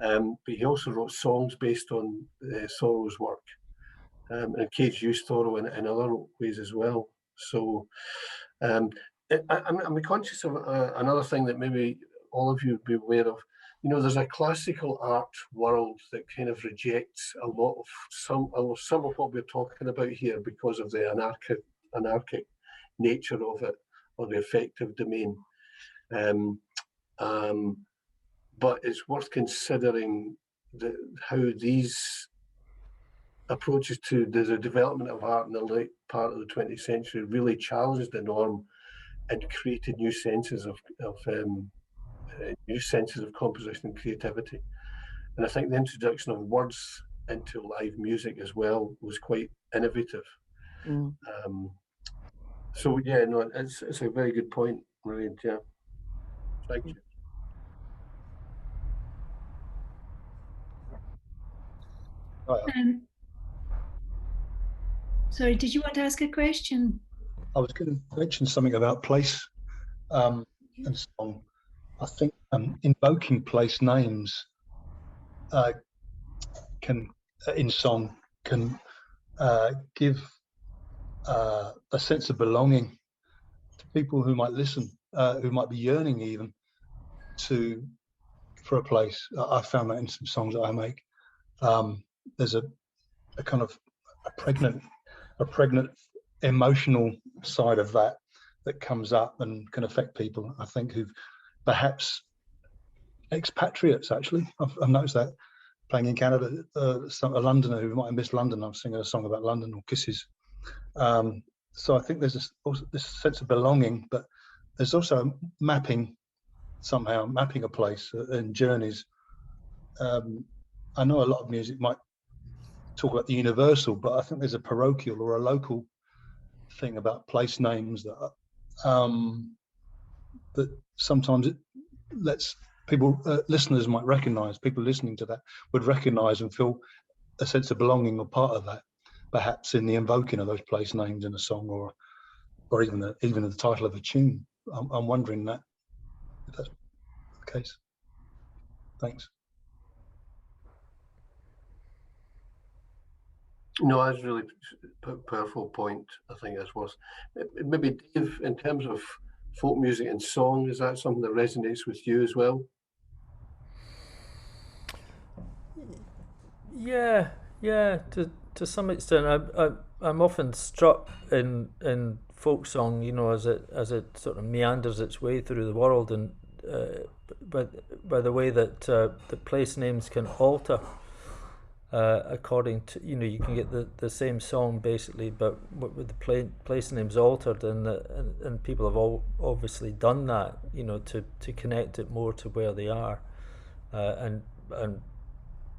Speaker 2: But he also wrote songs based on Thoreau's work. And Cage used Thoreau in other ways as well. So I'm conscious of another thing that maybe all of you would be aware of. You know, there's a classical art world that kind of rejects a lot of some of what we're talking about here because of the anarchic nature of it, or the affective domain. But it's worth considering how these approaches to the development of art in the late part of the 20th century really challenged the norm and created new senses of composition and creativity. And I think the introduction of words into live music as well was quite innovative. So yeah, no, it's a very good point, really. Yeah, thank you.
Speaker 1: Sorry, did you want to ask a question?
Speaker 8: I was going to mention something about place and song. I think invoking place names can, in song, can give a sense of belonging to people who might listen, who might be yearning even for a place. I found that in some songs that I make. There's a kind of a pregnant emotional side of that comes up and can affect people, I think, who've perhaps expatriates. Actually, I've noticed that playing in Canada, a Londoner who might have missed London, I'm singing a song about London or Kisses. So I think there's this sense of belonging, but there's also mapping a place and journeys. I know a lot of music might talk about the universal, but I think there's a parochial or a local thing about place names that sometimes it lets people, listeners might recognize, people listening to that would recognize and feel a sense of belonging or part of that, perhaps in the invoking of those place names in a song or even the title of a tune. I'm wondering if that's the case. Thanks.
Speaker 2: No, that's really powerful point. I think this was maybe Dave, in terms of folk music and song, is that something that resonates with you as well?
Speaker 3: Yeah, to some extent. I'm often struck in folk song, as it sort of meanders its way through the world, and by the way that the place names can alter according to, you can get the same song basically, but with the place names altered, and people have obviously done that, to connect it more to where they are, and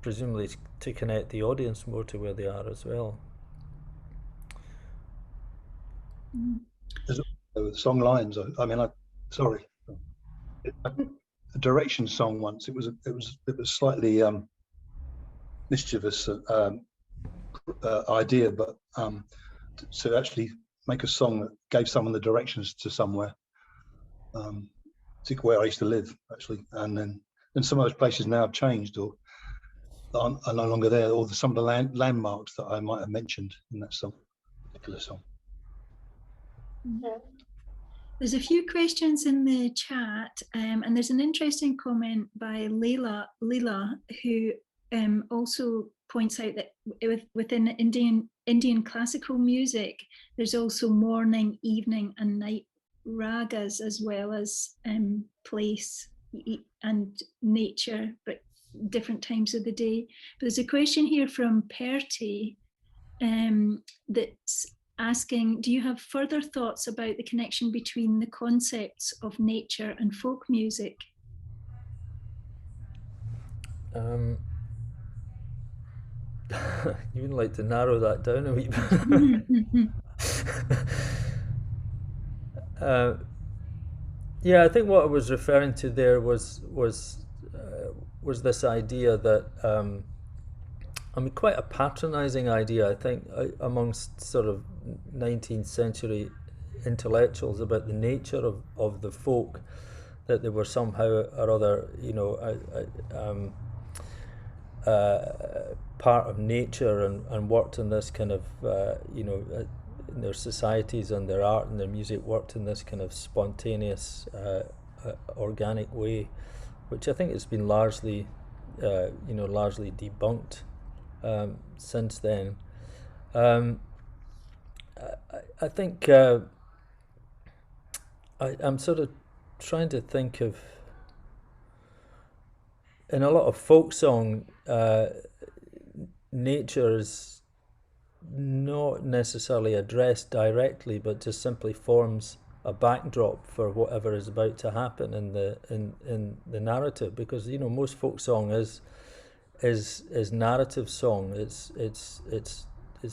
Speaker 3: presumably to connect the audience more to where they are as well.
Speaker 8: Song lines. Sorry, a direction song once. It was slightly mischievous idea, but to actually make a song that gave someone the directions to somewhere, to where I used to live actually, and then some of those places now have changed or are no longer there, or some of the landmarks that I might have mentioned in that particular song.
Speaker 1: There's a few questions in the chat, and there's an interesting comment by Leela, who also points out that within Indian classical music, there's also morning, evening, and night ragas, as well as place and nature, but different times of the day. But there's a question here from Perty that's asking, do you have further thoughts about the connection between the concepts of nature and folk music?
Speaker 3: You would like to narrow that down a wee bit. Yeah, I think what I was referring to there was this idea that quite a patronizing idea, I think, amongst sort of 19th century intellectuals about the nature of the folk, that they were somehow or other, part of nature and worked in this kind of, in their societies and their art and their music worked in this kind of spontaneous, organic way, which I think has been largely debunked since then. I think I'm sort of trying to think of, in a lot of folk song, nature is not necessarily addressed directly, but just simply forms a backdrop for whatever is about to happen in the narrative, because most folk song is narrative song. It's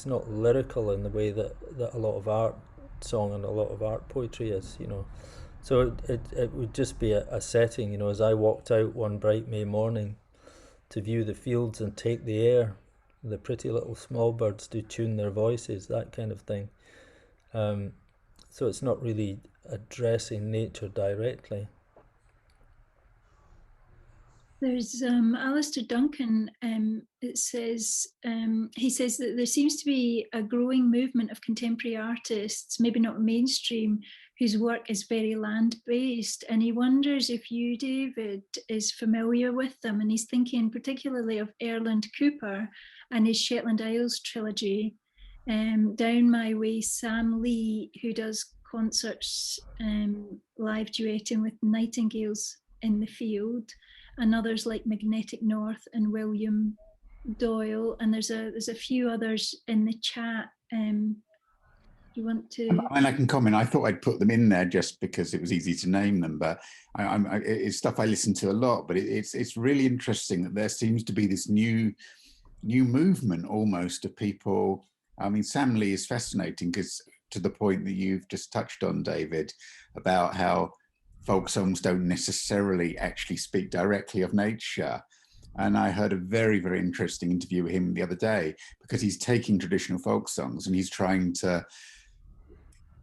Speaker 3: not lyrical in the way that a lot of art song and a lot of art poetry is, you know. So it would just be a setting, you know, as I walked out one bright May morning to view the fields and take the air, the pretty little small birds do tune their voices, that kind of thing. So it's not really addressing nature directly.
Speaker 1: There's Alistair Duncan. It says he says that there seems to be a growing movement of contemporary artists, maybe not mainstream, whose work is very land-based, and he wonders if you, David, is familiar with them. And he's thinking particularly of Erland Cooper and his Shetland Isles trilogy. Down My Way, Sam Lee, who does concerts, live duetting with nightingales in the field, and others like Magnetic North and William Doyle, and there's a few others in the chat. Do you want to?
Speaker 9: I mean, I can comment. I thought I'd put them in there just because it was easy to name them, but it's stuff I listen to a lot. But it's really interesting that there seems to be this new movement almost of people. I mean, Sam Lee is fascinating because to the point that you've just touched on, David, about how folk songs don't necessarily actually speak directly of nature. And I heard a very, very interesting interview with him the other day because he's taking traditional folk songs and he's trying to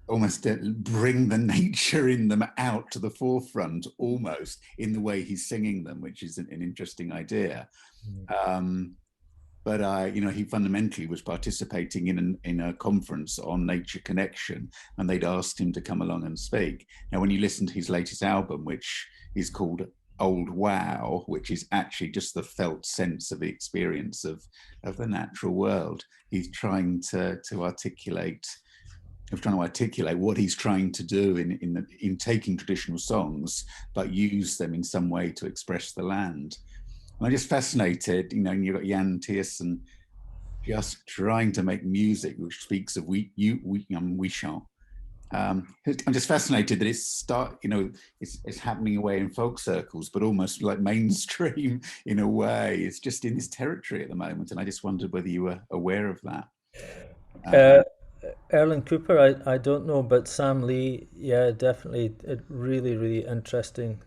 Speaker 9: almost bring the nature in them out to the forefront, almost in the way he's singing them, which is an interesting idea. But you know, he fundamentally was participating in a conference on nature connection, and they'd asked him to come along and speak. Now, when you listen to his latest album, which is called Old Wow, which is actually just the felt sense of the experience of the natural world, he's trying to articulate what he's trying to do in taking traditional songs, but use them in some way to express the land. I'm just fascinated, you know, and you've got Jan Tiersen just trying to make music which speaks of we chant. I'm just fascinated that it's happening away in folk circles, but almost like mainstream in a way. It's just in this territory at the moment, and I just wondered whether you were aware of that.
Speaker 3: Erland Cooper, I don't know, but Sam Lee, yeah, definitely a really, really interesting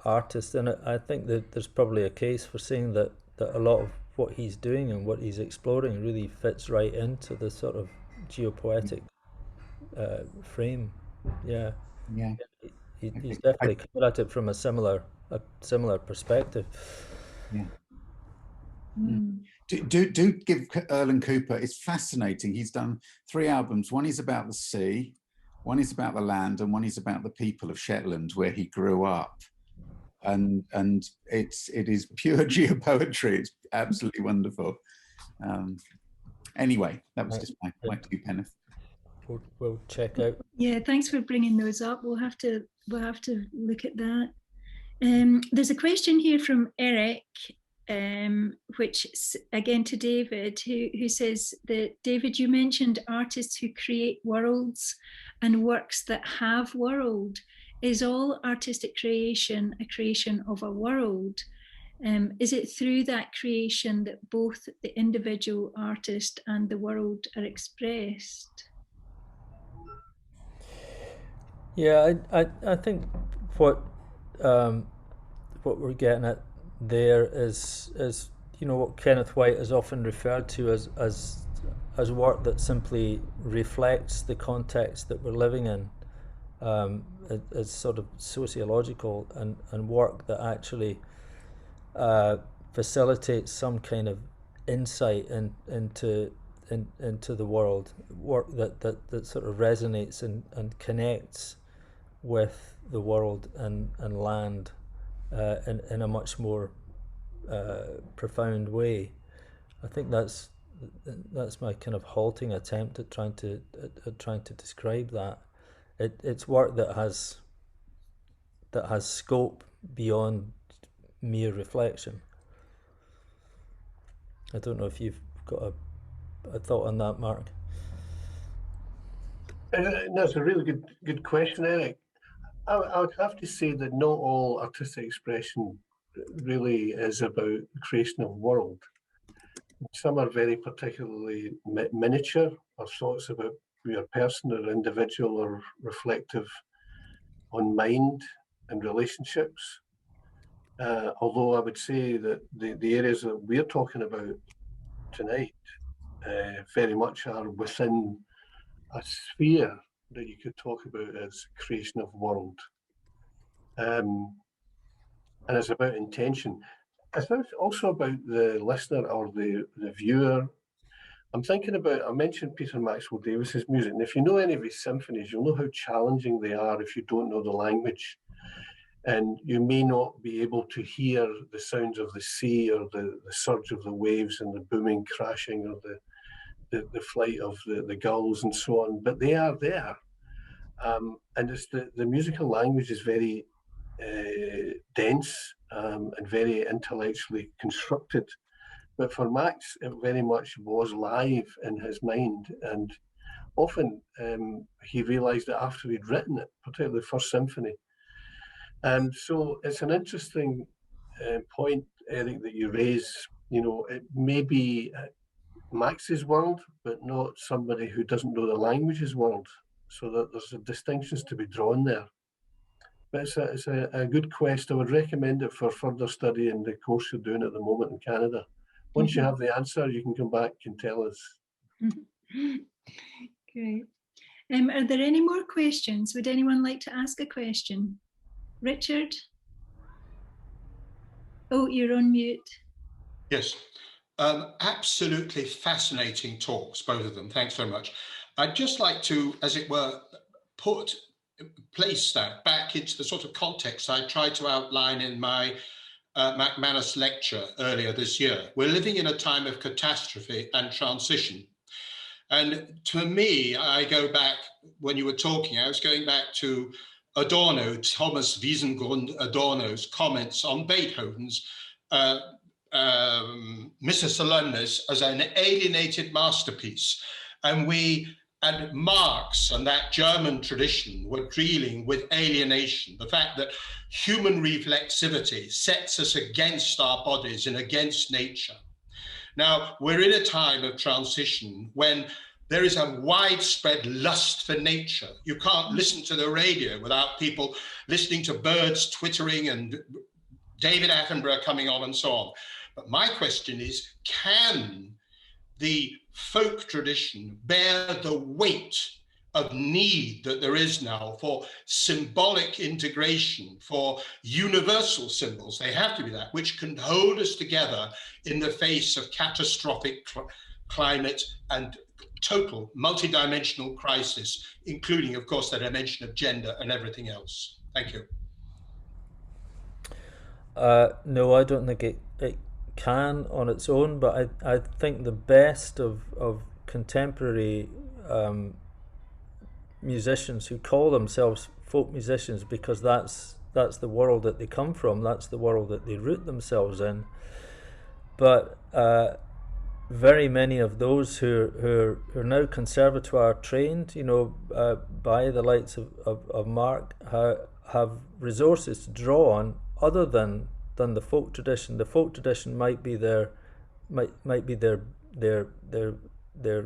Speaker 3: artist, and I think that there's probably a case for saying that a lot of what he's doing and what he's exploring really fits right into the sort of geopoetic frame. Yeah. He's definitely come at it from a similar perspective.
Speaker 9: Yeah. Do give Erland Cooper. It's fascinating. He's done 3 albums. One is about the sea, one is about the land, and one is about the people of Shetland, where he grew up. And it is pure geopoetry. It's absolutely wonderful. Anyway, that was just my 2 pence.
Speaker 3: We'll check out.
Speaker 1: Yeah, thanks for bringing those up. We'll have to look at that. There's a question here from Eric, which again to David, who says that, David, you mentioned artists who create worlds and works that have world. Is all artistic creation a creation of a world? Is it through that creation that both the individual artist and the world are expressed?
Speaker 3: Yeah, I think what we're getting at there is you know what Kenneth White is often referred to as work that simply reflects the context that we're living in. As sort of sociological and work that actually facilitates some kind of insight into the world, work that sort of resonates and connects with the world and land in a much more profound way. I think that's my kind of halting attempt at trying to describe that. It's work that has scope beyond mere reflection. I don't know if you've got a thought on that, Mark.
Speaker 2: That's a really good question, Eric. I would have to say that not all artistic expression really is about the creation of world. Some are very particularly miniature, or thoughts about we are person or individual or reflective on mind and relationships. Although I would say that the areas that we're talking about tonight very much are within a sphere that you could talk about as creation of world. And it's about intention. It's also about the listener or the viewer. I'm thinking about, I mentioned Peter Maxwell Davies's music, and if you know any of his symphonies, you'll know how challenging they are if you don't know the language. And you may not be able to hear the sounds of the sea or the surge of the waves and the booming crashing or the flight of the gulls and so on, but they are there. And it's the musical language is very dense and very intellectually constructed. But for Max, it very much was live in his mind. And often he realized that after he'd written it, particularly the first symphony. So it's an interesting point, Eric, that you raise. You know, it may be Max's world, but not somebody who doesn't know the language's world. So that there's distinctions to be drawn there. But it's a good quest. I would recommend it for further study in the course you're doing at the moment in Canada. Once you have the answer, you can come back and tell us.
Speaker 1: Great. Are there any more questions? Would anyone like to ask a question? Richard? Oh, you're on mute.
Speaker 10: Yes. Absolutely fascinating talks, both of them. Thanks very much. I'd just like to, as it were, place that back into the sort of context I tried to outline in my McManus lecture earlier this year. We're living in a time of catastrophe and transition. And to me, I go back, when you were talking, I was going back to Adorno, Thomas Wiesengrund Adorno's comments on Beethoven's Missa Solemnis as an alienated masterpiece. And Marx and that German tradition were dealing with alienation, the fact that human reflexivity sets us against our bodies and against nature. Now, we're in a time of transition when there is a widespread lust for nature. You can't listen to the radio without people listening to birds twittering and David Attenborough coming on and so on. But my question is, can the folk tradition bear the weight of need that there is now for symbolic integration, for universal symbols? They have to be that, which can hold us together in the face of catastrophic climate and total multidimensional crisis, including, of course, the dimension of gender and everything else. Thank you.
Speaker 3: No, I don't think it can on its own, but I think the best of contemporary musicians who call themselves folk musicians, because that's the world that they come from, that's the world that they root themselves in. But very many of those who are now conservatoire trained, you know, by the likes of Mark, have resources to draw on other than the folk tradition. The folk tradition might be their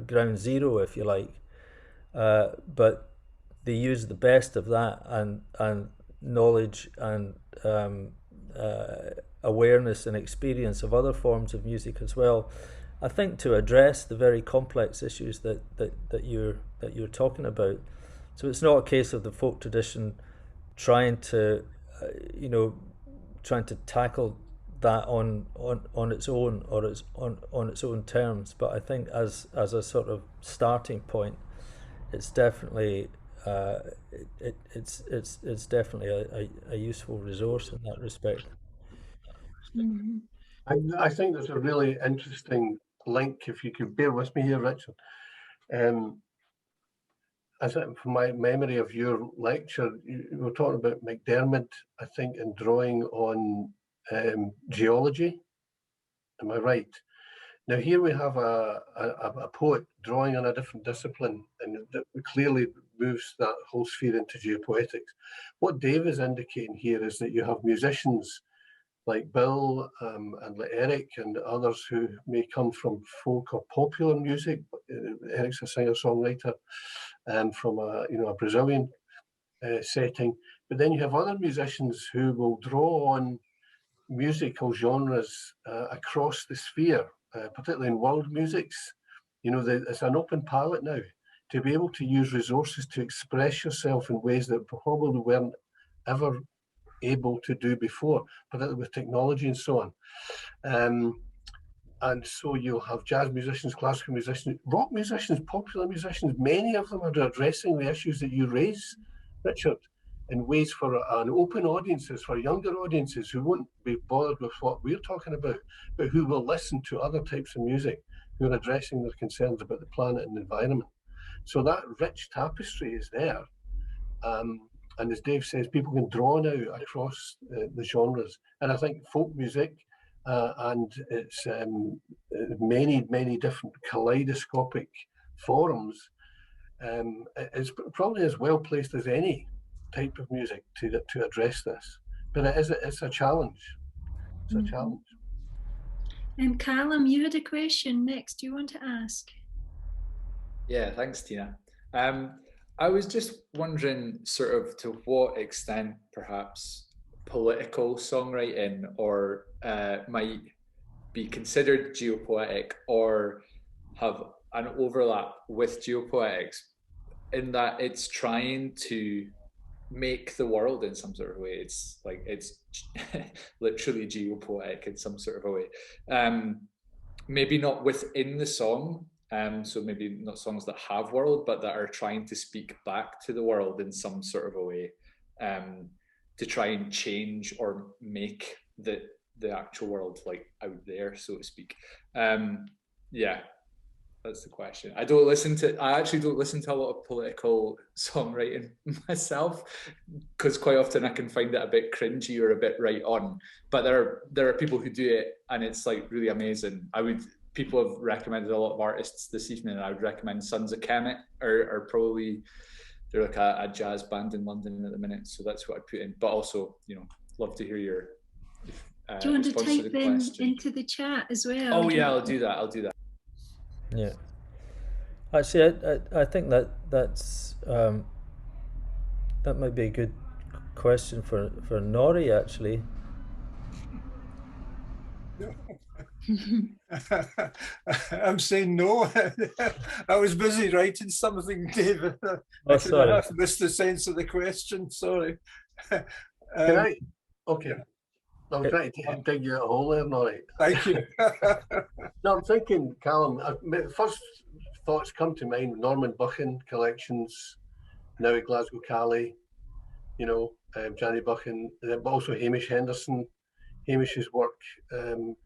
Speaker 3: ground zero, if you like, but they use the best of that and knowledge and awareness and experience of other forms of music as well, I think, to address the very complex issues that you're talking about. So it's not a case of the folk tradition trying to tackle that on its own or on its own terms, but I think as a sort of starting point, it's definitely it's definitely a useful resource in that respect.
Speaker 1: Mm-hmm.
Speaker 2: I think there's a really interesting link, if you could bear with me here, Richard. I think from my memory of your lecture, you were talking about McDermott, I think, in drawing on geology. Am I right? Now here we have a poet drawing on a different discipline, and that clearly moves that whole sphere into geopoetics. What Dave is indicating here is that you have musicians like Bill and like Eric and others who may come from folk or popular music, but Eric's a singer-songwriter from a Brazilian setting. But then you have other musicians who will draw on musical genres across the sphere, particularly in world musics. It's an open palette now to be able to use resources to express yourself in ways that probably weren't ever able to do before, particularly with technology and so on. And so you'll have jazz musicians, classical musicians, rock musicians, popular musicians. Many of them are addressing the issues that you raise, Richard, in ways for an open audiences, for younger audiences who won't be bothered with what we're talking about, but who will listen to other types of music, who are addressing their concerns about the planet and the environment. So that rich tapestry is there. And as Dave says, people can draw now across the genres. And I think folk music and its many, many different kaleidoscopic forms is probably as well placed as any type of music to address this. But it's a challenge. It's a challenge.
Speaker 1: Callum, you had a question next. Do you want to ask?
Speaker 11: Yeah, thanks, Tina. I was just wondering sort of to what extent perhaps political songwriting or might be considered geopoetic or have an overlap with geopoetics in that it's trying to make the world in some sort of way. It's like it's literally geopoetic in some sort of a way. Maybe not within the song, so maybe not songs that have world, but that are trying to speak back to the world in some sort of a way, to try and change or make the actual world like out there, so to speak. Yeah, that's the question. I actually don't listen to a lot of political songwriting myself, because quite often I can find it a bit cringy or a bit right on. But there are people who do it, and it's like really amazing. People have recommended a lot of artists this evening, and I would recommend Sons of Kemet, or probably they're like a jazz band in London at the minute. So that's what I put in. But also, love to hear your.
Speaker 1: Do you want to type them into the chat as well?
Speaker 11: Oh yeah, I'll do that.
Speaker 3: Yeah. Actually, I think that's that might be a good question for Nori, actually.
Speaker 6: I'm saying no. I was busy writing something, David.
Speaker 3: Oh, sorry.
Speaker 6: I missed the sense of the question. Sorry.
Speaker 2: Can I? Okay. I'm trying to dig you a hole there, Nori.
Speaker 6: Thank you.
Speaker 2: No, I'm thinking, Callum, first thoughts come to mind: Norman Buchan collections, now at Glasgow Cali, Johnny Buchan, but also Hamish Henderson, Hamish's work, and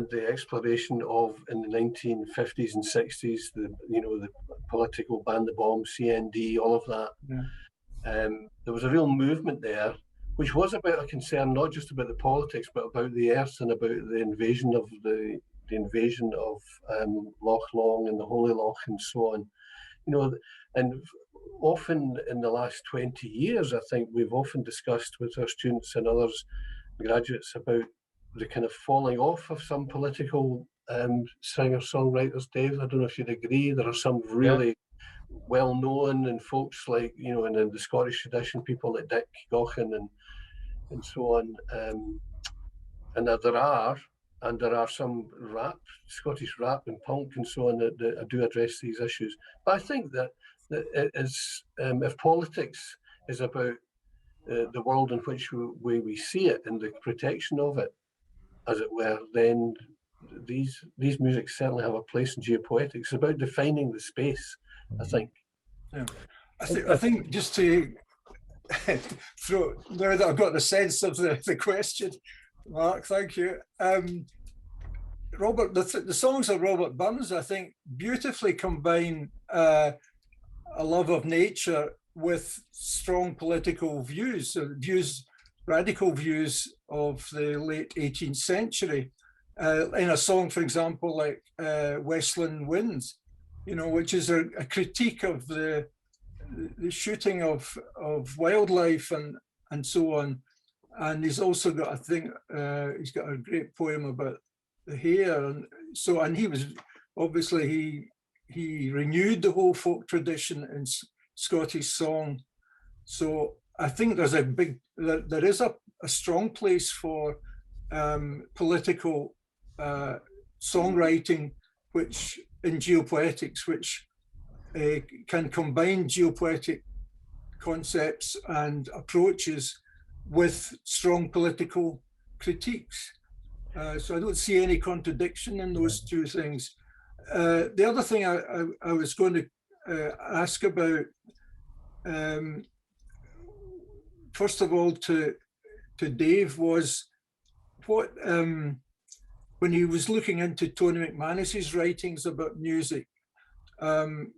Speaker 2: the exploration of, in the 1950s and 60s, the political ban the bomb, CND, all of that. Yeah. There was a real movement there, which was about a concern not just about the politics, but about the earth and about the invasion of Loch Long and the Holy Loch and so on. And often in the last 20 years, I think we've often discussed with our students and others, graduates, about the kind of falling off of some political singer-songwriters. Dave, I don't know if you'd agree. There are some really well-known, and folks like, and in the Scottish tradition, people like Dick Gaughan and so on. And there are some rap, Scottish rap and punk and so on that do address these issues. But I think that it is, if politics is about the world in which we see it and the protection of it, as it were, then these musics certainly have a place in geopoetics. It's about defining the space, I think.
Speaker 6: Yeah. I think just to throw, now that I've got the sense of the question, Mark, thank you. Robert, the songs of Robert Burns, I think, beautifully combine a love of nature with strong political views, radical views of the late 18th century. In a song, for example, like Westland Winds, which is a critique of the shooting of wildlife and so on. And he's also got, I think, he's got a great poem about the hare. And he was obviously he renewed the whole folk tradition in Scottish song. So I think there's there is a strong place for political songwriting, which in geopoetics, which can combine geopoetic concepts and approaches with strong political critiques. So I don't see any contradiction in those two things. The other thing I was going to ask about, first of all, to Dave, was what, when he was looking into Tony McManus's writings about music,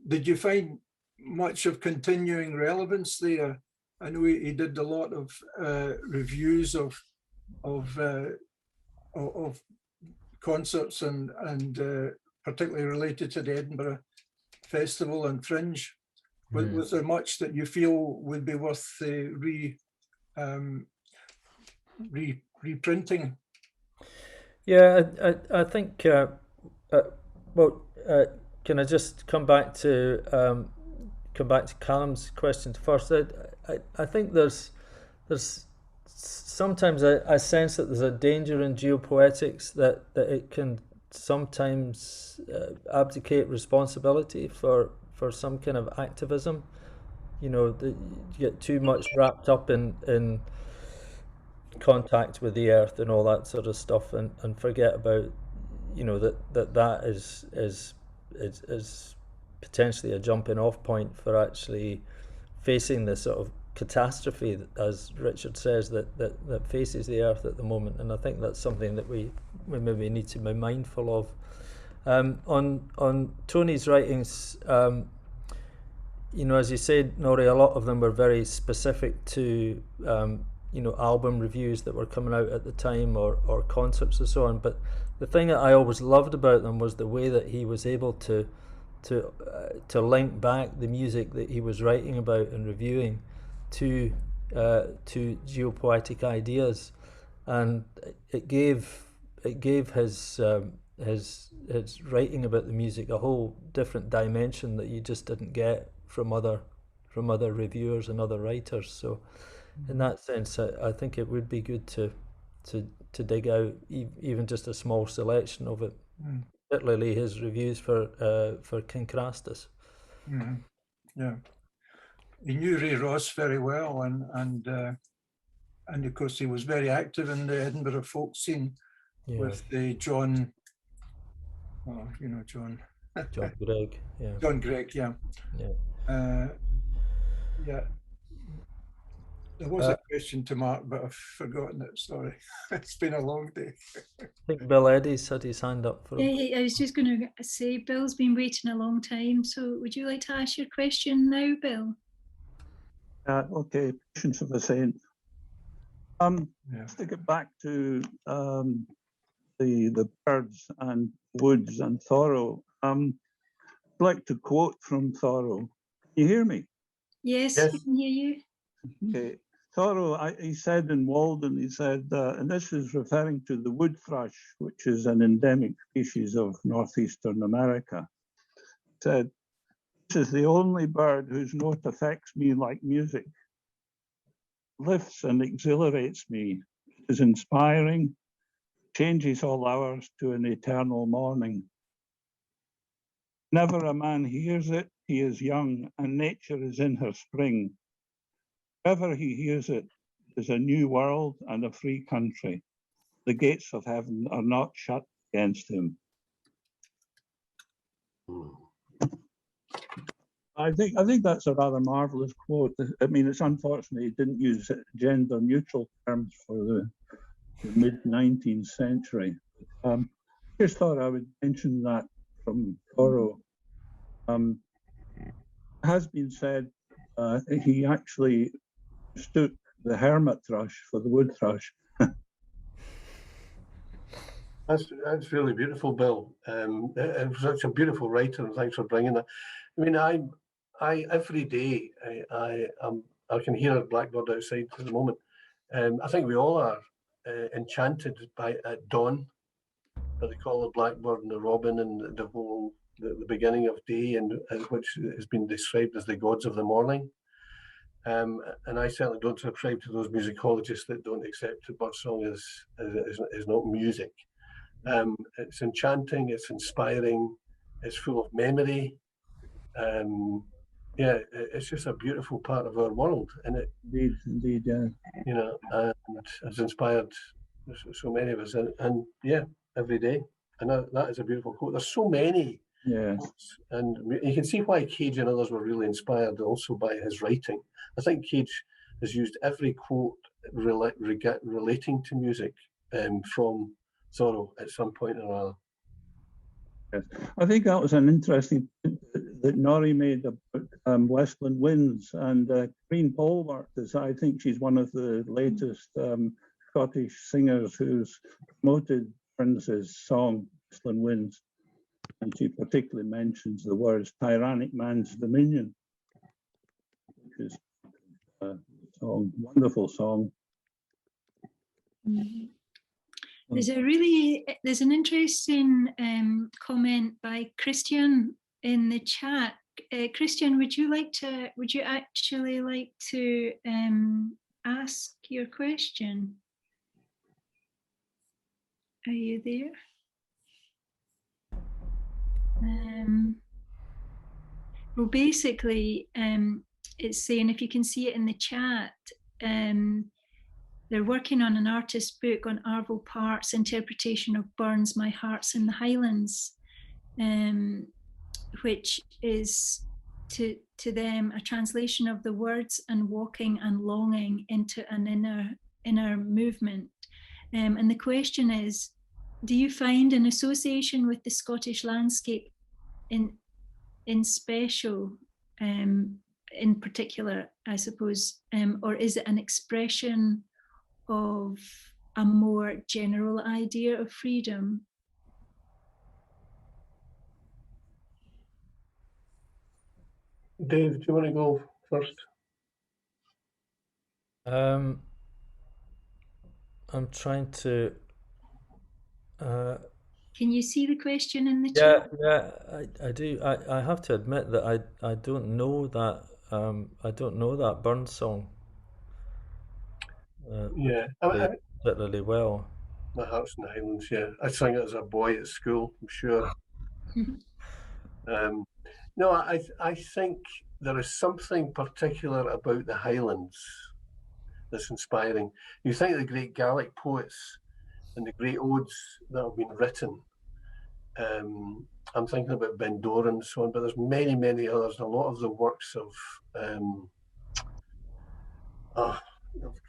Speaker 6: did you find much of continuing relevance there? I know he did a lot of reviews of concerts and particularly related to the Edinburgh Festival and Fringe. Was there much that you feel would be worth reprinting?
Speaker 3: Yeah, I think. Well, can I just come back to Callum's question first? I think there's sometimes I sense that there's a danger in geopoetics that it can sometimes abdicate responsibility for some kind of activism. You know, that you get too much wrapped up in contact with the earth and all that sort of stuff, and forget about, you know, that is potentially a jumping off point for actually facing the sort of catastrophe, as Richard says, that faces the earth at the moment. And I think that's something that we maybe need to be mindful of. On Tony's writings, you know, as you said, Nori, a lot of them were very specific to you know, album reviews that were coming out at the time, or concerts and so on. But the thing that I always loved about them was the way that he was able to link back the music that he was writing about and reviewing to geopoetic ideas, and it gave his writing about the music a whole different dimension that you just didn't get from other reviewers and other writers. So in that sense, I think it would be good to dig out even just a small selection of it, particularly his reviews for Kincrastus.
Speaker 6: Yeah, he knew Ray Ross very well, and of course he was very active in the Edinburgh folk scene with the John
Speaker 3: Gregg.
Speaker 6: John Gregg, yeah. There was a question to Mark, but I've forgotten it. Sorry, it's been a long day.
Speaker 3: I think Bill Eddy's had his hand up for him.
Speaker 1: Yeah, I was just going to say, Bill's been waiting a long time. So would you like to ask your question now, Bill?
Speaker 12: Okay, patience of a saint. To get back to the birds and woods and Thoreau, I'd like to quote from Thoreau. Can you hear me?
Speaker 1: Yes, I can hear you.
Speaker 12: Okay. Thoreau, he said in Walden, he said, and this is referring to the wood thrush, which is an endemic species of northeastern America, said, "This is the only bird whose note affects me like music, lifts and exhilarates me. It is inspiring, changes all hours to an eternal morning. Never a man hears it, he is young, and nature is in her spring. Wherever he hears it is a new world and a free country. The gates of heaven are not shut against him." I think that's a rather marvelous quote. I mean, it's unfortunate he didn't use gender neutral terms for the mid-19th century. Just thought I would mention that from Thoreau. It has been said he actually mistook the hermit thrush for the wood thrush.
Speaker 2: That's really beautiful, Bill. It was such a beautiful writer, and thanks for bringing that. I mean, I every day I can hear a blackbird outside at the moment. I think we all are enchanted by at dawn, what they call the blackbird and the robin and the whole the beginning of day, and which has been described as the gods of the morning. And I certainly don't subscribe to those musicologists that don't accept that birdsong is not music. It's enchanting, it's inspiring, it's full of memory. Yeah, it's just a beautiful part of our world, and it
Speaker 12: Indeed, yeah.
Speaker 2: You know, and has inspired so many of us, and yeah, every day. And that is a beautiful quote. There's so many.
Speaker 12: Yeah.
Speaker 2: And you can see why Cage and others were really inspired also by his writing. I think Cage has used every quote relating to music from Thoreau at some point or other.
Speaker 12: Yes. I think that was an interesting point that Norrie made about Westland Winds, and Green Polwarth is, I think she's one of the latest Scottish singers who's promoted Burns's song Westland Winds, and she particularly mentions the words "tyrannic man's dominion," which is a song, wonderful song.
Speaker 1: Mm-hmm. There's an interesting comment by Christian in the chat. Christian, would you actually like to ask your question? Are you there? Well, basically, it's saying, if you can see it in the chat, they're working on an artist's book on Arvo Part's interpretation of Burns' My Heart's in the Highlands, which is to them a translation of the words and walking and longing into an inner movement. And the question is, do you find an association with the Scottish landscape in special, in particular, I suppose, or is it an expression of a more general idea of freedom?
Speaker 2: Dave, do you want to go first?
Speaker 3: I'm trying to.
Speaker 1: Can you see the question in the chat?
Speaker 3: Yeah, I do. I have to admit that I don't know that. I don't know that Burns song.
Speaker 2: Yeah,
Speaker 3: particularly well.
Speaker 2: My Heart's in the Highlands. Yeah, I sang it as a boy at school, I'm sure. No, I think there is something particular about the Highlands that's inspiring. You think of the great Gaelic poets and the great odes that have been written. I'm thinking about Bendoran and so on, but there's many, many others. A lot of the works of I've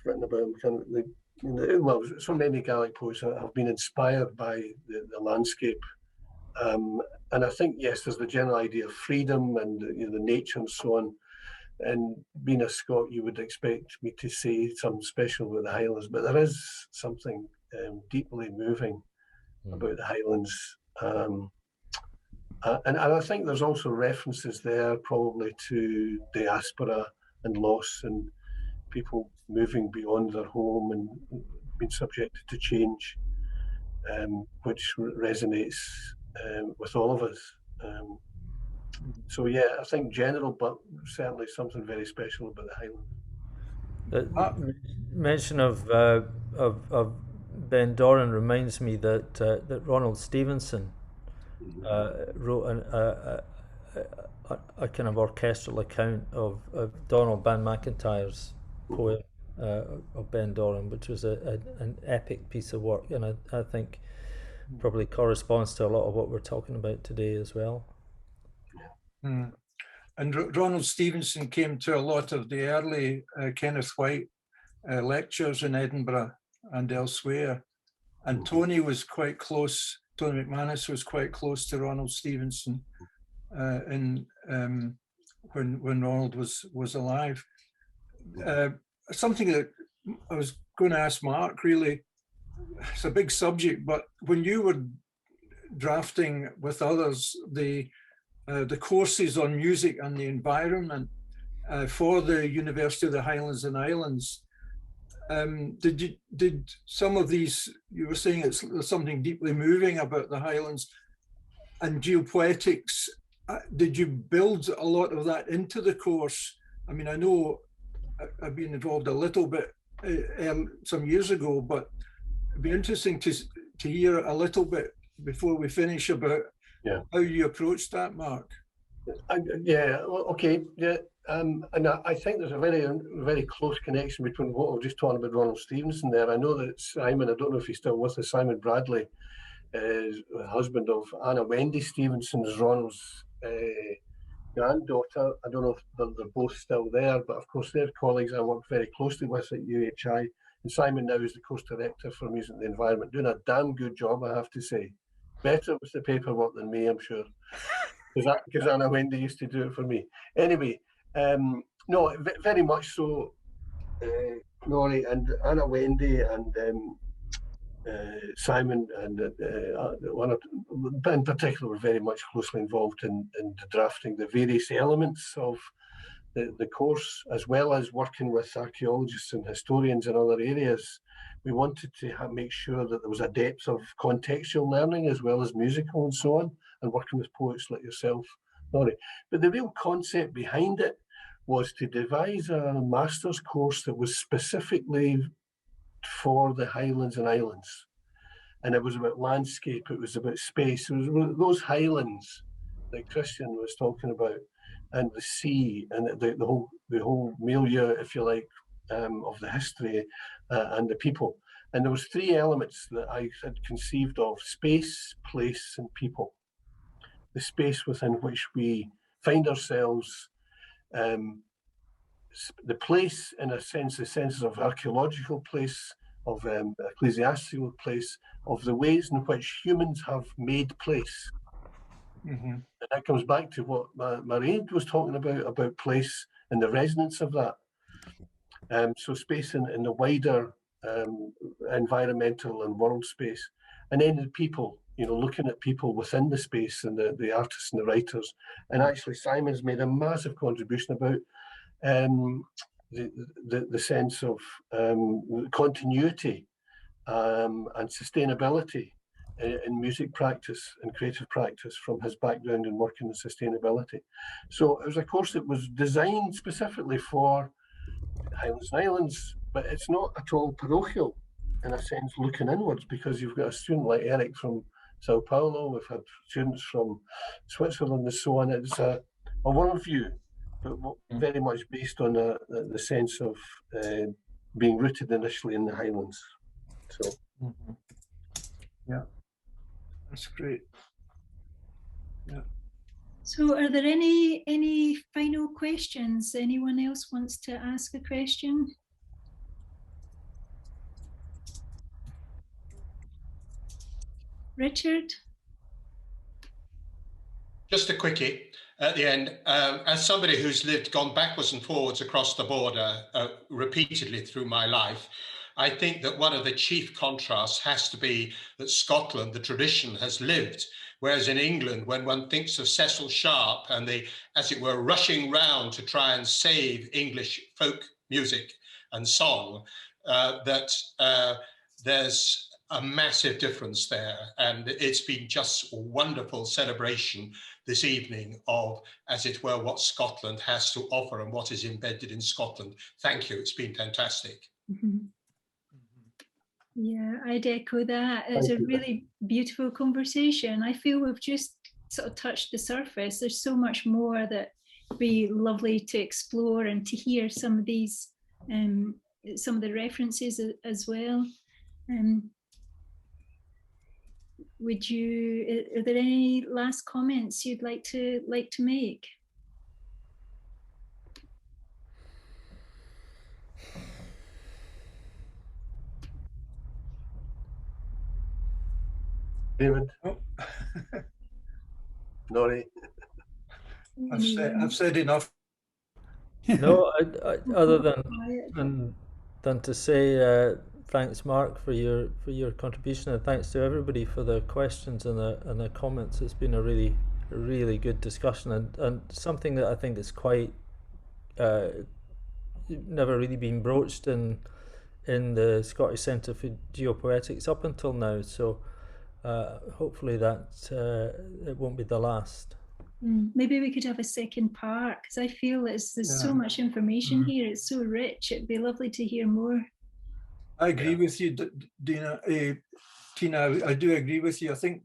Speaker 2: written about them. Well, so many Gaelic poets have been inspired by the landscape. And I think, yes, there's the general idea of freedom and the nature and so on. And being a Scot, you would expect me to say something special about the Highlands, but there is something deeply moving about the Highlands. And I think there's also references there probably to diaspora and loss and people moving beyond their home and being subjected to change, which resonates with all of us. So yeah, I think general, but certainly something very special about the Highlands.
Speaker 3: Mention of Bendoran reminds me that Ronald Stevenson wrote a kind of orchestral account of Donald Ban McIntyre's poem of Bendoran, which was an epic piece of work, and I think probably corresponds to a lot of what we're talking about today as well.
Speaker 6: And Ronald Stevenson came to a lot of the early Kenneth White lectures in Edinburgh and elsewhere. And Tony was quite close, Tony McManus was quite close to Ronald Stevenson when Ronald was alive. Something that I was going to ask Mark, really, it's a big subject, but when you were drafting with others the courses on music and the environment for the University of the Highlands and Islands, did some of these, you were saying there's something deeply moving about the Highlands and geopoetics did you build a lot of that into the course? I mean, I know I've been involved a little bit some years ago, but it'd be interesting to hear a little bit before we finish about how you approached that, Mark.
Speaker 2: Yeah, okay, yeah. And I think there's a very close connection between what we're just talking about Ronald Stevenson there. I know that Simon, I don't know if he's still with us, Simon Bradley, is the husband of Anna Wendy Stevenson's Ronald's granddaughter. I don't know if they're both still there, but of course they're colleagues I work very closely with at UHI. And Simon now is the course director for Music and the Environment, doing a damn good job, I have to say. Better with the paperwork than me, I'm sure. Because Anna Wendy used to do it for me. Anyway, no, very much so, Nori and Anna Wendy and Simon and in particular were very much closely involved in drafting the various elements of the course, as well as working with archaeologists and historians in other areas. We wanted to make sure that there was a depth of contextual learning as well as musical and so on, and working with poets like yourself, Nori. But the real concept behind it was to devise a master's course that was specifically for the Highlands and Islands. And it was about landscape, it was about space, it was those highlands that Christian was talking about, and the sea, and the whole milieu, if you like, of the history and the people. And there was three elements that I had conceived of: space, place, and people. The space within which we find ourselves, the place, in a sense, the senses of archaeological place, of ecclesiastical place, of the ways in which humans have made place. And that comes back to what Marie was talking about place and the resonance of that. So space in the wider environmental and world space. And then the people, looking at people within the space, and the artists and the writers. And actually Simon's made a massive contribution about the sense of continuity and sustainability in music practice and creative practice from his background in working in sustainability. So it was a course that was designed specifically for Highlands and Islands, but it's not at all parochial in a sense, looking inwards, because you've got a student like Eric from Sao Paulo, we've had students from Switzerland and so on. It's a worldview, but very much based on the sense of being rooted initially in the Highlands. So,
Speaker 6: yeah, that's great. Yeah.
Speaker 1: So, are there any final questions? Anyone else wants to ask a question? Richard?
Speaker 10: Just a quickie at the end. As somebody who's gone backwards and forwards across the border repeatedly through my life, I think that one of the chief contrasts has to be that Scotland, the tradition, has lived. Whereas in England, when one thinks of Cecil Sharp and the, as it were, rushing round to try and save English folk music and song, there's a massive difference there. And it's been just a wonderful celebration this evening of, as it were, what Scotland has to offer and what is embedded in Scotland. Thank you, it's been fantastic.
Speaker 1: Yeah, I'd echo that. It's a really beautiful conversation. I feel we've just sort of touched the surface. There's so much more that would be lovely to explore and to hear some of these, some of the references as well. Are there any last comments you'd like to make?
Speaker 2: David?
Speaker 6: Oh.
Speaker 2: Nori?
Speaker 6: I've said enough.
Speaker 3: No, I, other than to say thanks, Mark, for your contribution, and thanks to everybody for their questions and the comments. It's been a really good discussion, and something that I think is quite never really been broached in the Scottish Centre for Geopoetics up until now. So hopefully that it won't be the last.
Speaker 1: Maybe we could have a second part, because I feel there's so much information here. It's so rich. It'd be lovely to hear more.
Speaker 6: I agree with you, Dina. Tina, I do agree with you. I think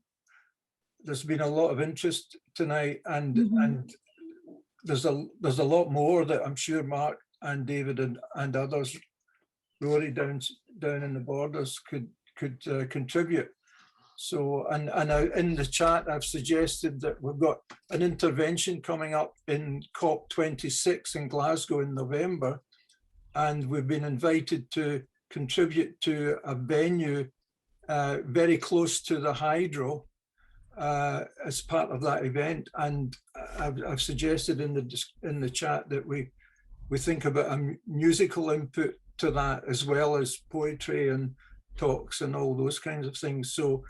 Speaker 6: there's been a lot of interest tonight, and there's a lot more that I'm sure Mark and David and others, Rory down in the borders, could contribute. So, and in the chat, I've suggested that we've got an intervention coming up in COP26 in Glasgow in November, and we've been invited to contribute to a venue very close to the hydro as part of that event. And I've suggested in the chat that we think about a musical input to that, as well as poetry and talks and all those kinds of things. So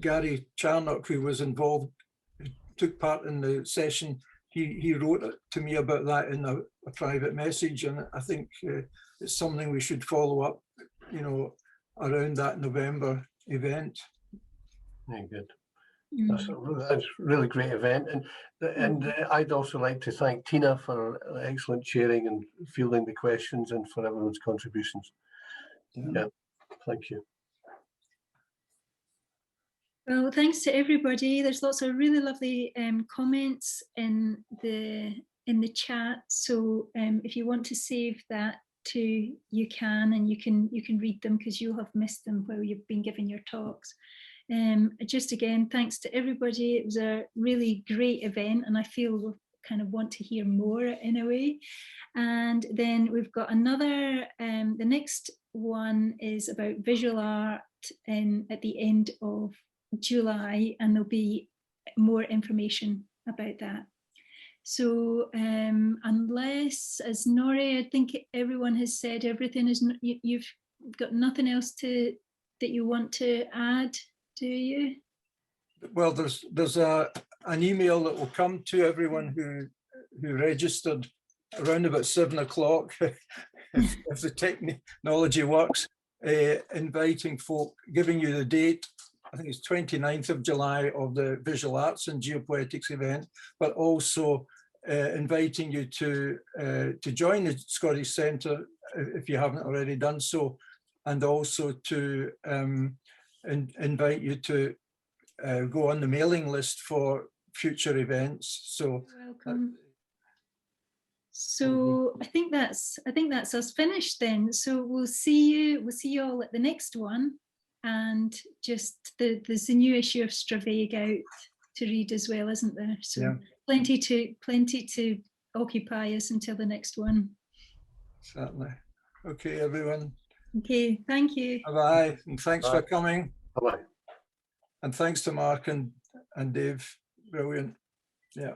Speaker 6: Gary Charnock, who was involved, who took part in the session, he wrote to me about that in a private message, and I think it's something we should follow up, you know, around that November event.
Speaker 2: Very good. That's a really great event, and I'd also like to thank Tina for excellent chairing and fielding the questions, and for everyone's contributions. Yeah, thank you.
Speaker 1: Well, thanks to everybody. There's lots of really lovely comments in the chat. So if you want to save that too, you can, and you can read them, because you'll have missed them while you've been giving your talks. Just again, thanks to everybody. It was a really great event, and I feel we kind of want to hear more in a way. And then we've got another, the next one is about visual art at the end of July, and there'll be more information about that. So unless, as Nori, I think everyone has said everything, you've got nothing else that you want to add, do you?
Speaker 6: Well, there's an email that will come to everyone who registered around about 7 o'clock, if the technology works, inviting folk, giving you the date. I think it's 29th of July of the Visual Arts and Geopoetics event, but also inviting you to join the Scottish Centre if you haven't already done so, and also to invite you to go on the mailing list for future events. So
Speaker 1: welcome. So I think that's us finished then. So we'll see you all at the next one. And just there's a new issue of Straveg out to read as well, isn't there? So plenty to occupy us until the next one.
Speaker 6: Certainly. Okay, everyone.
Speaker 1: Okay, thank you.
Speaker 6: Bye-bye, and thanks for coming.
Speaker 2: Bye-bye.
Speaker 6: And thanks to Mark and Dave. Brilliant. Yeah.